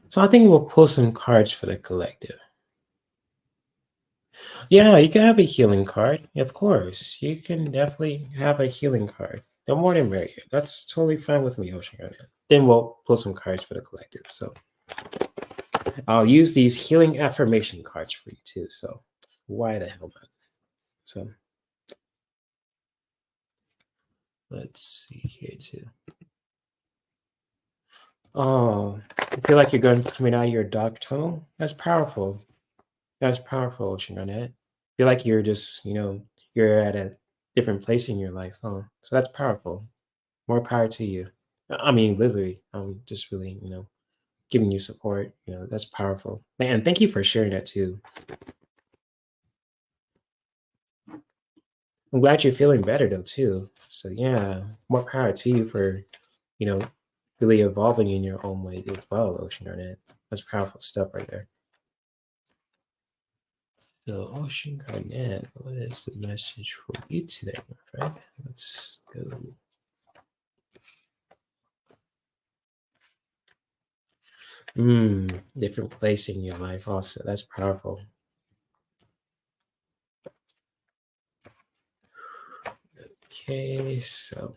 So I think we'll pull some cards for the collective. Yeah, you can have a healing card. Of course. You can definitely have a healing card. The more the merrier. That's totally fine with me, Ocean. Then we'll pull some cards for the collective. So I'll use these healing affirmation cards for you too. So why the hell not? So let's see here too. Oh, I feel like you're coming out of your dark tunnel. That's powerful. That's powerful, Ocean. Feel like you're just, you're at a different place in your life, huh? So that's powerful. More power to you. I mean, literally, I'm just really, giving you support. That's powerful. And thank you for sharing that too. I'm glad you're feeling better though too. So yeah, more power to you for, really evolving in your own way as well, Ocean. That's powerful stuff right there. So Ocean Garnet, what is the message for you today, my friend? Let's go. Different place in your life also. That's powerful. Okay, so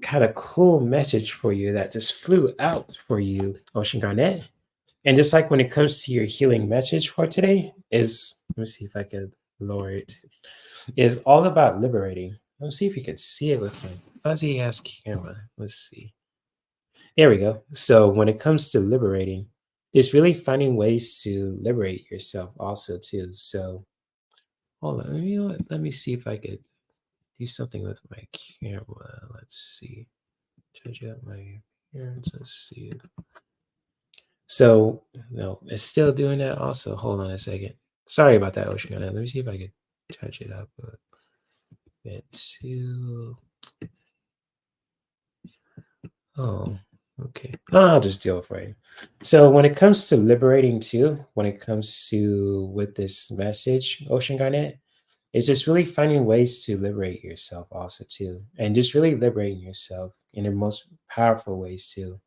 got a cool message for you that just flew out for you, Ocean Garnet. And just like when it comes to your healing message for today, let me see if I could lower it, is all about liberating. Let's see if you can see it with my fuzzy ass camera. Let's see. There we go. So when it comes to liberating, just really finding ways to liberate yourself also too. So hold on, let me see if I could do something with my camera. Let's see. Judge out my appearance. Let's see. So no, it's still doing that also. Hold on a second. Sorry about that, Ocean. Let me see if I could touch it up a bit too. Oh, okay. I'll just deal with it. So when it comes to liberating too, when it comes to with this message, Ocean Garnet, it's just really finding ways to liberate yourself also too. And just really liberating yourself in the most powerful ways too.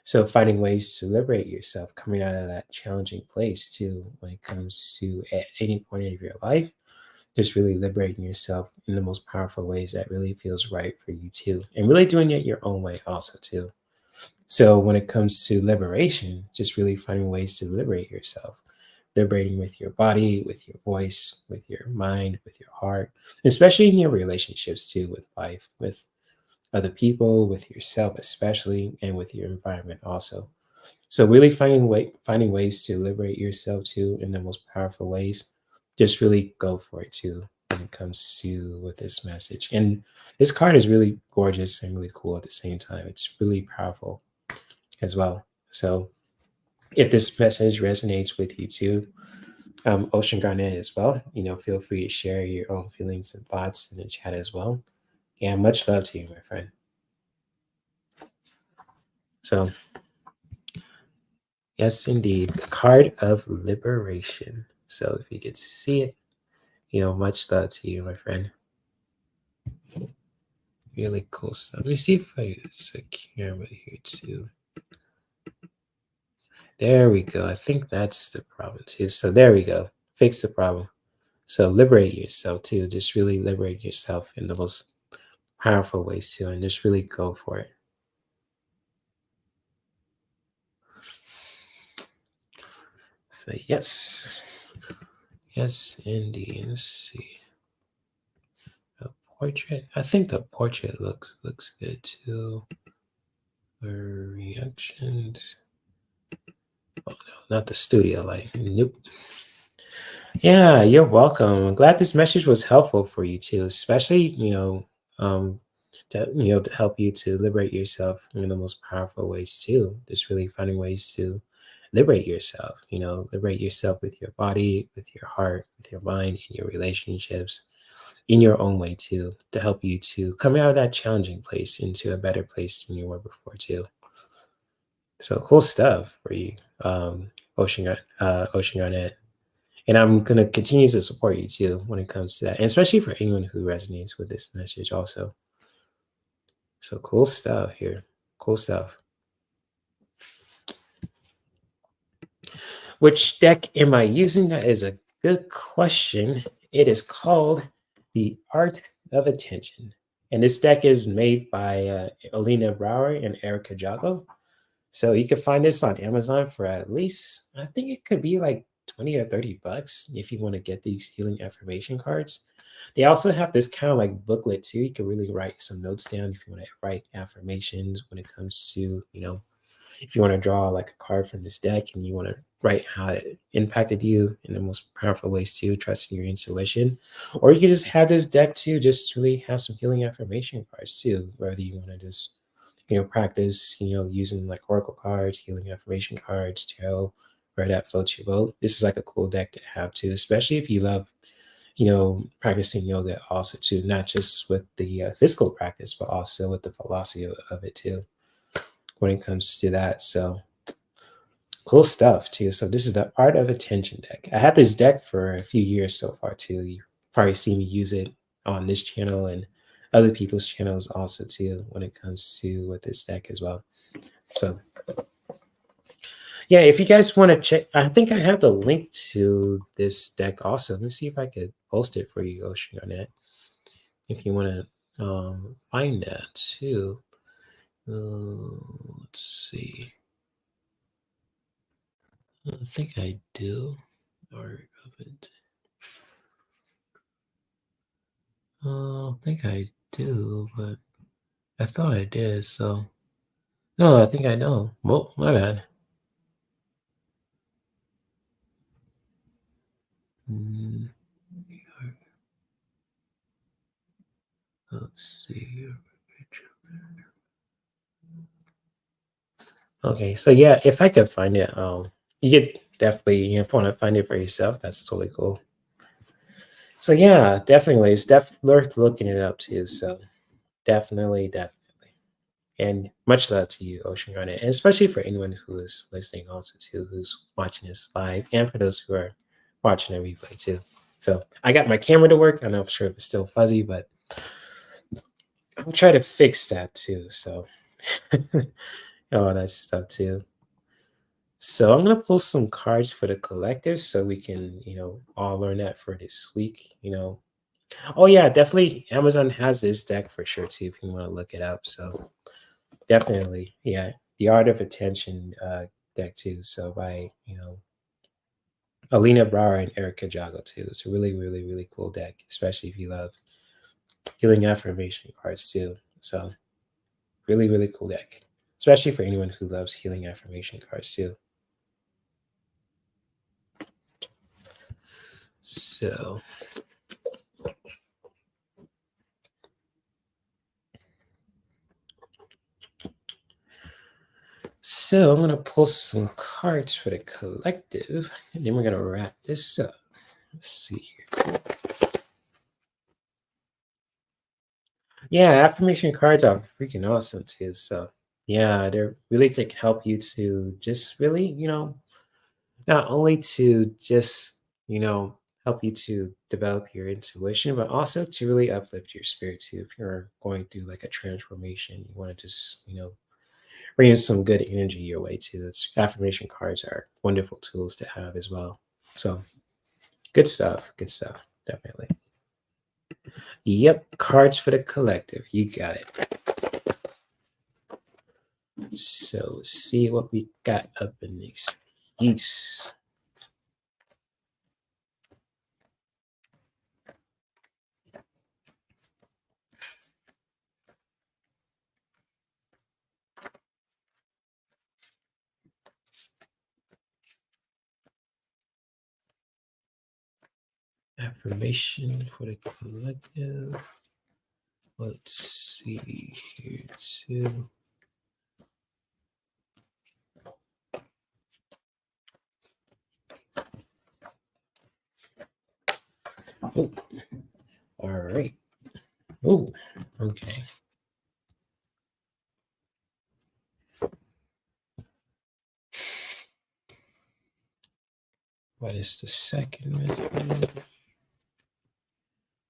So finding ways to liberate yourself, coming out of that challenging place too, when it comes to at any point of your life, just really liberating yourself in the most powerful ways that really feels right for you too. And really doing it your own way also too. So when it comes to liberation, just really finding ways to liberate yourself, liberating with your body, with your voice, with your mind, with your heart, especially in your relationships too, with life, with other people, with yourself especially, and with your environment also. So really finding ways to liberate yourself too in the most powerful ways. Just really go for it too when it comes to with this message. And this card is really gorgeous and really cool at the same time. It's really powerful as well. So if this message resonates with you too, Ocean Garnet as well, feel free to share your own feelings and thoughts in the chat as well. And much love to you, my friend. So, yes, indeed, the card of liberation. So, if you could see it, much love to you, my friend. Really cool stuff. Let me see if I secure it here too. There we go. I think that's the problem too. So, there we go. Fix the problem. So, liberate yourself too. Just really liberate yourself in the most powerful ways too, and just really go for it. So, yes. Yes, indeed. Let's see. A portrait. I think the portrait looks good too. Reactions. Oh no, not the studio light. Nope. Yeah, you're welcome. I'm glad this message was helpful for you too, especially to help you to liberate yourself in the most powerful ways too. Just really finding ways to liberate yourself. Liberate yourself with your body, with your heart, with your mind, in your relationships, in your own way too, to help you to come out of that challenging place into a better place than you were before too. So cool stuff for you, Ocean Garnet. And I'm going to continue to support you too when it comes to that, and especially for anyone who resonates with this message also. So cool stuff here. Cool stuff. Which deck am I using? That is a good question. It is called The Art of Attention. And this deck is made by Alina Brower and Erica Jago. So you can find this on Amazon for at least, I think it could be like 20 or 30 bucks if you want to get these healing affirmation cards. They also have this kind of like booklet too. You can really write some notes down if you want to write affirmations when it comes to, if you want to draw like a card from this deck and you want to write how it impacted you in the most powerful ways too, trusting your intuition. Or you can just have this deck too, just really have some healing affirmation cards too, whether you want to just practice, using like oracle cards, healing affirmation cards, tarot, where that floats your boat. This is like a cool deck to have too, especially if you love, practicing yoga also too, not just with the physical practice, but also with the philosophy of it too, when it comes to that. So cool stuff too. So this is the Art of Attention deck. I had this deck for a few years so far too. You probably see me use it on this channel and other people's channels also too when it comes to with this deck as well. So yeah, if you guys want to check, I think I have the link to this deck also. Let me see if I could post it for you, Ocean Garnet, if you want to find that too. Let's see. I think I do. Art of it. I don't think I do, but I thought I did. So no, I think I know. Well, my bad. Let's see. Okay, so yeah, if I could find it, you could definitely, if you want to find it for yourself, that's totally cool. So yeah, definitely, it's worth looking it up too. So definitely. And much love to you, Ocean Garnet, and especially for anyone who is listening also too, who's watching this live, and for those who are watching the replay too. So I got my camera to work. I'm not sure if it's still fuzzy, but I'll try to fix that too. So all that stuff too. So I'm gonna pull some cards for the collective so we can, all learn that for this week. Oh yeah, definitely Amazon has this deck for sure too if you want to look it up. So definitely, yeah, the Art of Attention deck too. So by Alina Brower and Erica Jago too. It's a really, really, really cool deck, especially if you love healing affirmation cards too. So really, really cool deck, especially for anyone who loves healing affirmation cards too. So I'm going to pull some cards for the collective, and then we're going to wrap this up. Let's see here. Yeah, affirmation cards are freaking awesome too. So yeah, they're really to help you to just really, not only to just, help you to develop your intuition, but also to really uplift your spirit too. If you're going through like a transformation, you want to just, bring in some good energy your way too. Affirmation cards are wonderful tools to have as well. So good stuff, definitely. Yep, cards for the collective. You got it. So let's see what we got up in these piece. Affirmation for the collective. Let's see here too. Oh, all right. Oh, okay. What is the second message?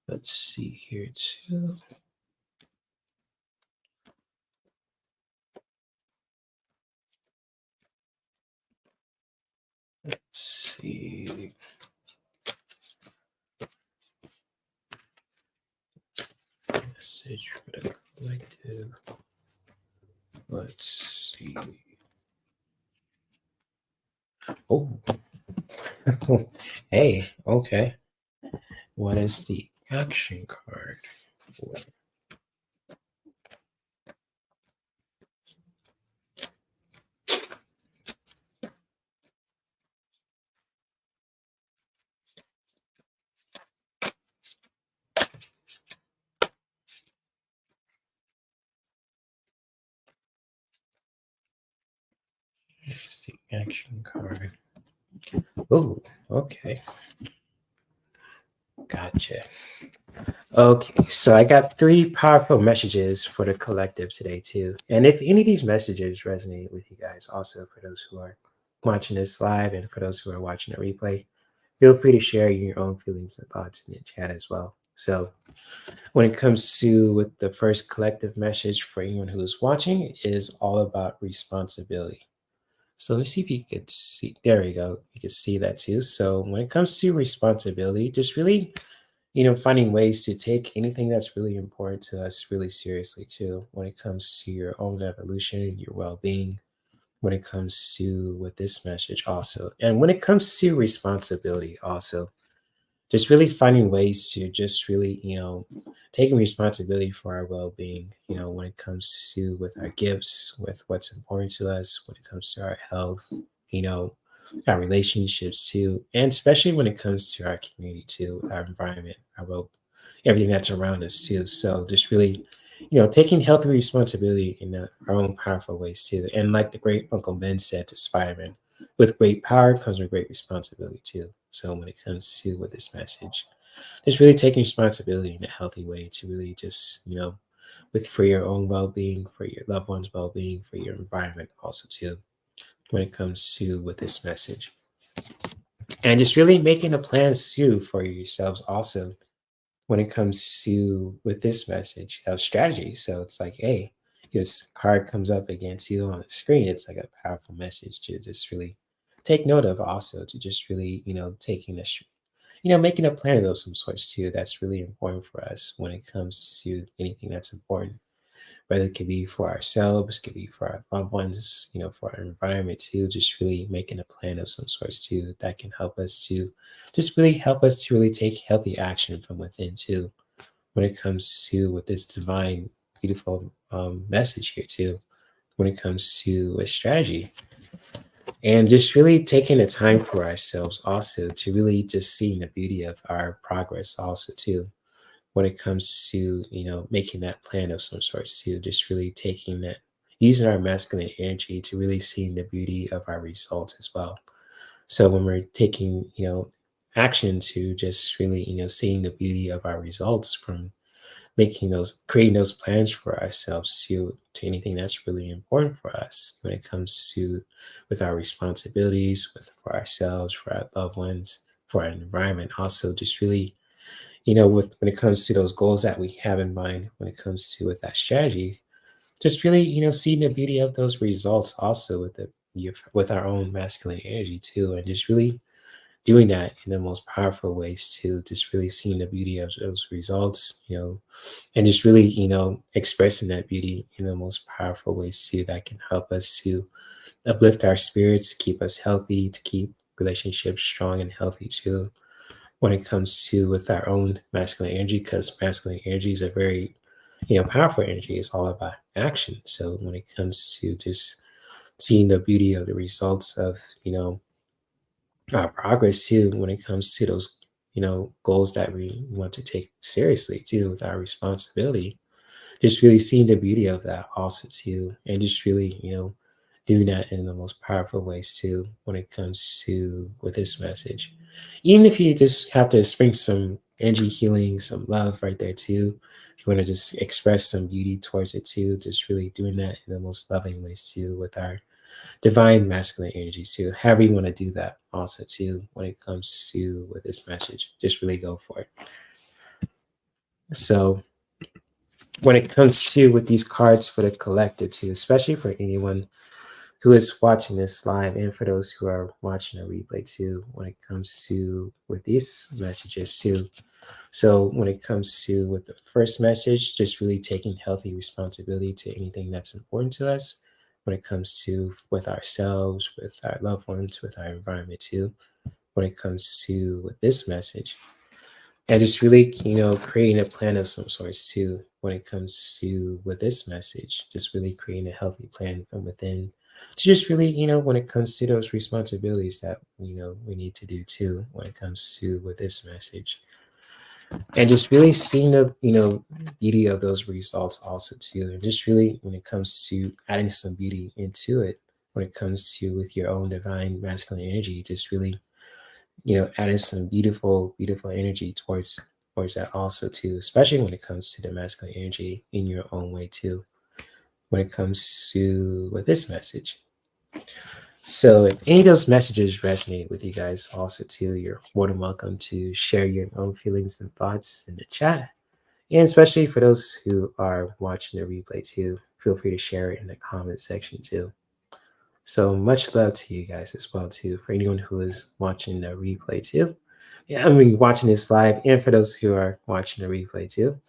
Let's see here too. Let's see. Message for the collective. Let's see. Oh. Hey, okay. What is the action card for? Here's the action card. Oh, okay. Gotcha. Okay, so I got 3 powerful messages for the collective today too. And if any of these messages resonate with you guys, also for those who are watching this live and for those who are watching the replay, feel free to share your own feelings and thoughts in the chat as well. So when it comes to with the first collective message for anyone who's watching, it is all about responsibility. So let's see if you could see. There we go. You can see that too. So when it comes to responsibility, just really, finding ways to take anything that's really important to us really seriously too. When it comes to your own evolution, your well-being, when it comes to with this message also, and when it comes to responsibility also, just really finding ways to just really, taking responsibility for our well-being, when it comes to with our gifts, with what's important to us, when it comes to our health, our relationships too, and especially when it comes to our community too, with our environment, our well, everything that's around us too. So just really, taking healthy responsibility in our own powerful ways too. And like the great Uncle Ben said to Spider-Man, with great power comes with great responsibility too. So when it comes to with this message, just really taking responsibility in a healthy way to really just, with for your own well-being, for your loved ones' well-being, for your environment also too, when it comes to with this message. And just really making a plan too for yourselves also when it comes to with this message of strategy. So it's like, hey, this card comes up against you on the screen. It's like a powerful message to just really take note of also to just really, taking a making a plan of some sorts too. That's really important for us when it comes to anything that's important, whether it could be for ourselves, it could be for our loved ones, for our environment too. Just really making a plan of some sorts too that can help us to just really help us to really take healthy action from within too. When it comes to with this divine, beautiful message here too. When it comes to a strategy, and just really taking the time for ourselves also to really just seeing the beauty of our progress also too when it comes to making that plan of some sorts too, just really taking that, using our masculine energy to really seeing the beauty of our results as well. So when we're taking action to just really seeing the beauty of our results from creating those plans for ourselves to anything that's really important for us when it comes to with our responsibilities with for ourselves, for our loved ones, for our environment, also just really with when it comes to those goals that we have in mind, when it comes to with that strategy, just really seeing the beauty of those results also with with our own masculine energy too, and just really doing that in the most powerful ways too, just really seeing the beauty of those results, and just really, expressing that beauty in the most powerful ways too that can help us to uplift our spirits, to keep us healthy, to keep relationships strong and healthy too. When it comes to with our own masculine energy, because masculine energy is a very, powerful energy. It's all about action. So when it comes to just seeing the beauty of the results of, progress too, when it comes to those, goals that we want to take seriously too, with our responsibility, just really seeing the beauty of that also too, and just really, doing that in the most powerful ways too, when it comes to with this message. Even if you just have to spring some energy healing, some love right there too, if you want to just express some beauty towards it too, just really doing that in the most loving ways too, with our divine masculine energy too. However you want to do that also too, when it comes to with this message, just really go for it. So when it comes to with these cards for the collective too, especially for anyone who is watching this live and for those who are watching a replay too, when it comes to with these messages too. So when it comes to with the first message, just really taking healthy responsibility to anything that's important to us when it comes to with ourselves, with our loved ones, with our environment too, when it comes to with this message. And just really, creating a plan of some sorts too, when it comes to with this message, just really creating a healthy plan from within to just really, when it comes to those responsibilities that, we need to do too, when it comes to with this message. And just really seeing the, beauty of those results also too. And just really when it comes to adding some beauty into it, when it comes to with your own divine masculine energy, just really adding some beautiful, beautiful energy towards that also too, especially when it comes to the masculine energy in your own way too, when it comes to with this message. So if any of those messages resonate with you guys also too, you're more than welcome to share your own feelings and thoughts in the chat. And especially for those who are watching the replay too, feel free to share it in the comment section too. So much love to you guys as well too, for anyone who is watching the replay too. Yeah, I mean watching this live, and for those who are watching the replay too.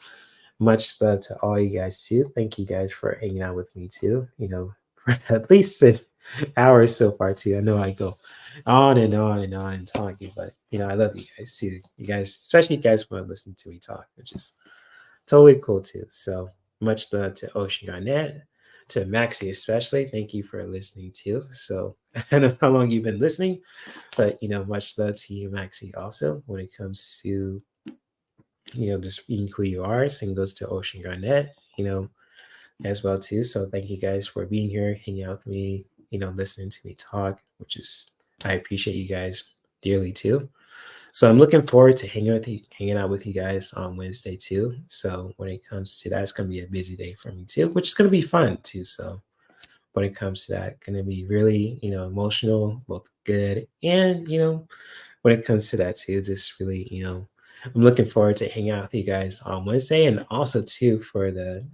Much love to all you guys too. Thank you guys for hanging out with me too. For at least an hour so far too. I know I go on and on and on and talking, but I love you guys too. You guys, especially you guys want to listen to me talk. It's just totally cool too. So much love to Ocean Garnett, to Maxie especially. Thank you for listening too. So I don't know how long you've been listening, but much love to you, Maxie, also when it comes to just being who you are. Same goes to Ocean Garnett, as well too. So thank you guys for being here, hanging out with me, listening to me talk, which is I appreciate you guys dearly too. So I'm looking forward to hanging out with you guys on Wednesday too. So when it comes to that, it's gonna be a busy day for me too, which is gonna be fun too. So when it comes to that, gonna be really, emotional, both good and when it comes to that too, just really, I'm looking forward to hanging out with you guys on Wednesday and also too for the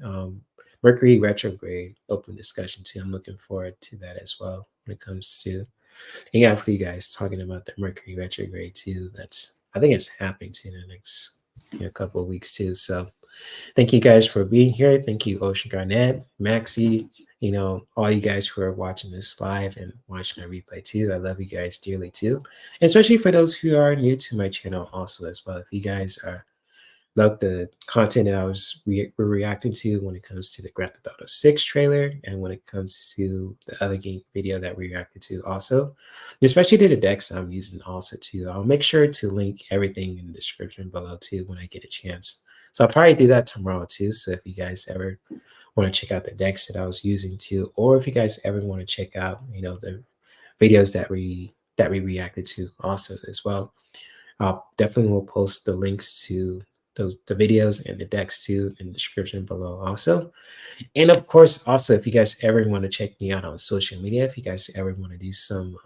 Mercury retrograde open discussion too. I'm looking forward to that as well when it comes to hang out with you guys talking about the Mercury retrograde too. I think it's happening too in the next couple of weeks too. So thank you guys for being here. Thank you, Ocean Garnett, Maxie, all you guys who are watching this live and watching my replay too. I love you guys dearly too. And especially for those who are new to my channel also as well. If you guys love the content that I was reacting to when it comes to the Grand Theft Auto 6 trailer and when it comes to the other game video that we reacted to also, especially to the decks I'm using also too. I'll make sure to link everything in the description below too when I get a chance. So I'll probably do that tomorrow too. So if you guys ever want to check out the decks that I was using too, or if you guys ever want to check out, the videos that we reacted to also as well, I'll definitely will post the links to the videos and the decks too in the description below also. And of course, also, if you guys ever want to check me out on social media, if you guys ever want to do some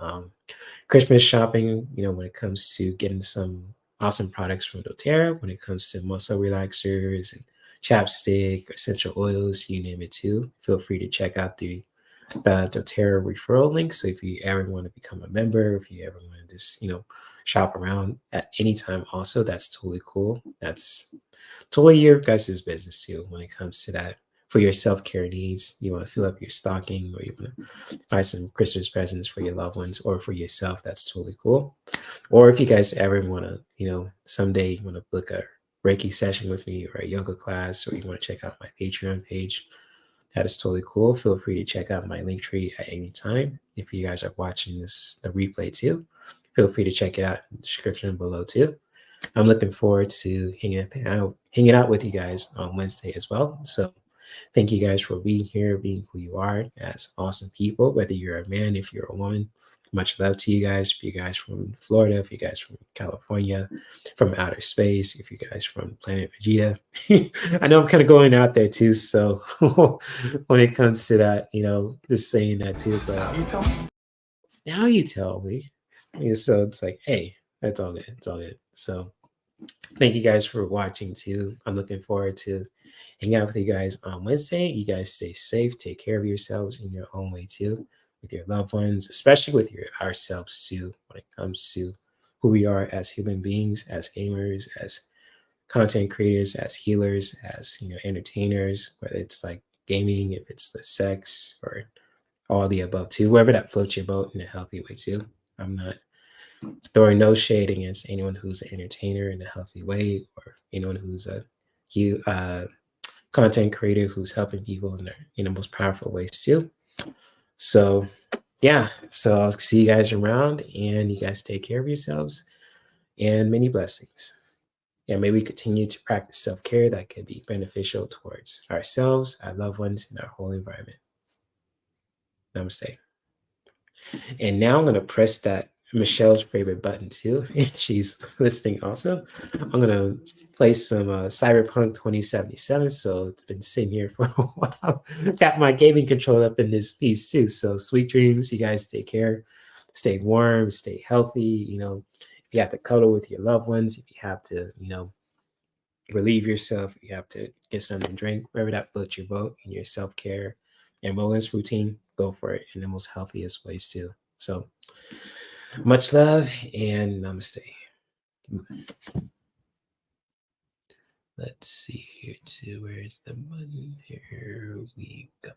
Christmas shopping, when it comes to getting some awesome products from doTERRA, when it comes to muscle relaxers and chapstick, essential oils, you name it too, feel free to check out the doTERRA referral link. So if you ever want to become a member, if you ever want to just, shop around at any time also, that's totally cool. That's totally your guys' business too when it comes to that. For your self-care needs, you want to fill up your stocking or you want to buy some Christmas presents for your loved ones or for yourself, that's totally cool. Or if you guys ever want to, someday you want to book a Reiki session with me or a yoga class, or you want to check out my Patreon page, that is totally cool. Feel free to check out my Linktree at any time. If you guys are watching the replay too, feel free to check it out in the description below too. I'm looking forward to hanging out with you guys on Wednesday as well. So thank you guys for being here, being who you are as awesome people, whether you're a man, if you're a woman. Much love to you guys. If you guys from Florida, if you guys from California, from outer space, if you guys from planet Vegeta. I know I'm kind of going out there too. So when it comes to that, just saying that too, it's like, you tell me. Now you tell me. So it's like, hey, that's all good. It's all good. So thank you guys for watching too. I'm looking forward to hanging out with you guys on Wednesday. You guys stay safe, take care of yourselves in your own way too, with your loved ones, especially with ourselves too, when it comes to who we are as human beings, as gamers, as content creators, as healers, as entertainers, whether it's like gaming, if it's the sex or all the above too, wherever that floats your boat in a healthy way too. I'm not throwing no shade against anyone who's an entertainer in a healthy way or anyone who's a content creator who's helping people in their most powerful ways too. So yeah, so I'll see you guys around and you guys take care of yourselves and many blessings. And may we continue to practice self-care that could be beneficial towards ourselves, our loved ones, and our whole environment. Namaste. And now I'm going to press that Michelle's favorite button too. She's listening also. I'm going to play some Cyberpunk 2077. So it's been sitting here for a while. Got my gaming controller up in this piece too. So sweet dreams. You guys take care. Stay warm. Stay healthy. If you have to cuddle with your loved ones, if you have to, relieve yourself, if you have to get something to drink, wherever that floats your boat in your self-care and wellness routine, go for it in the most healthiest ways too. So much love and namaste. Let's see here too. Where's the button? Here we go.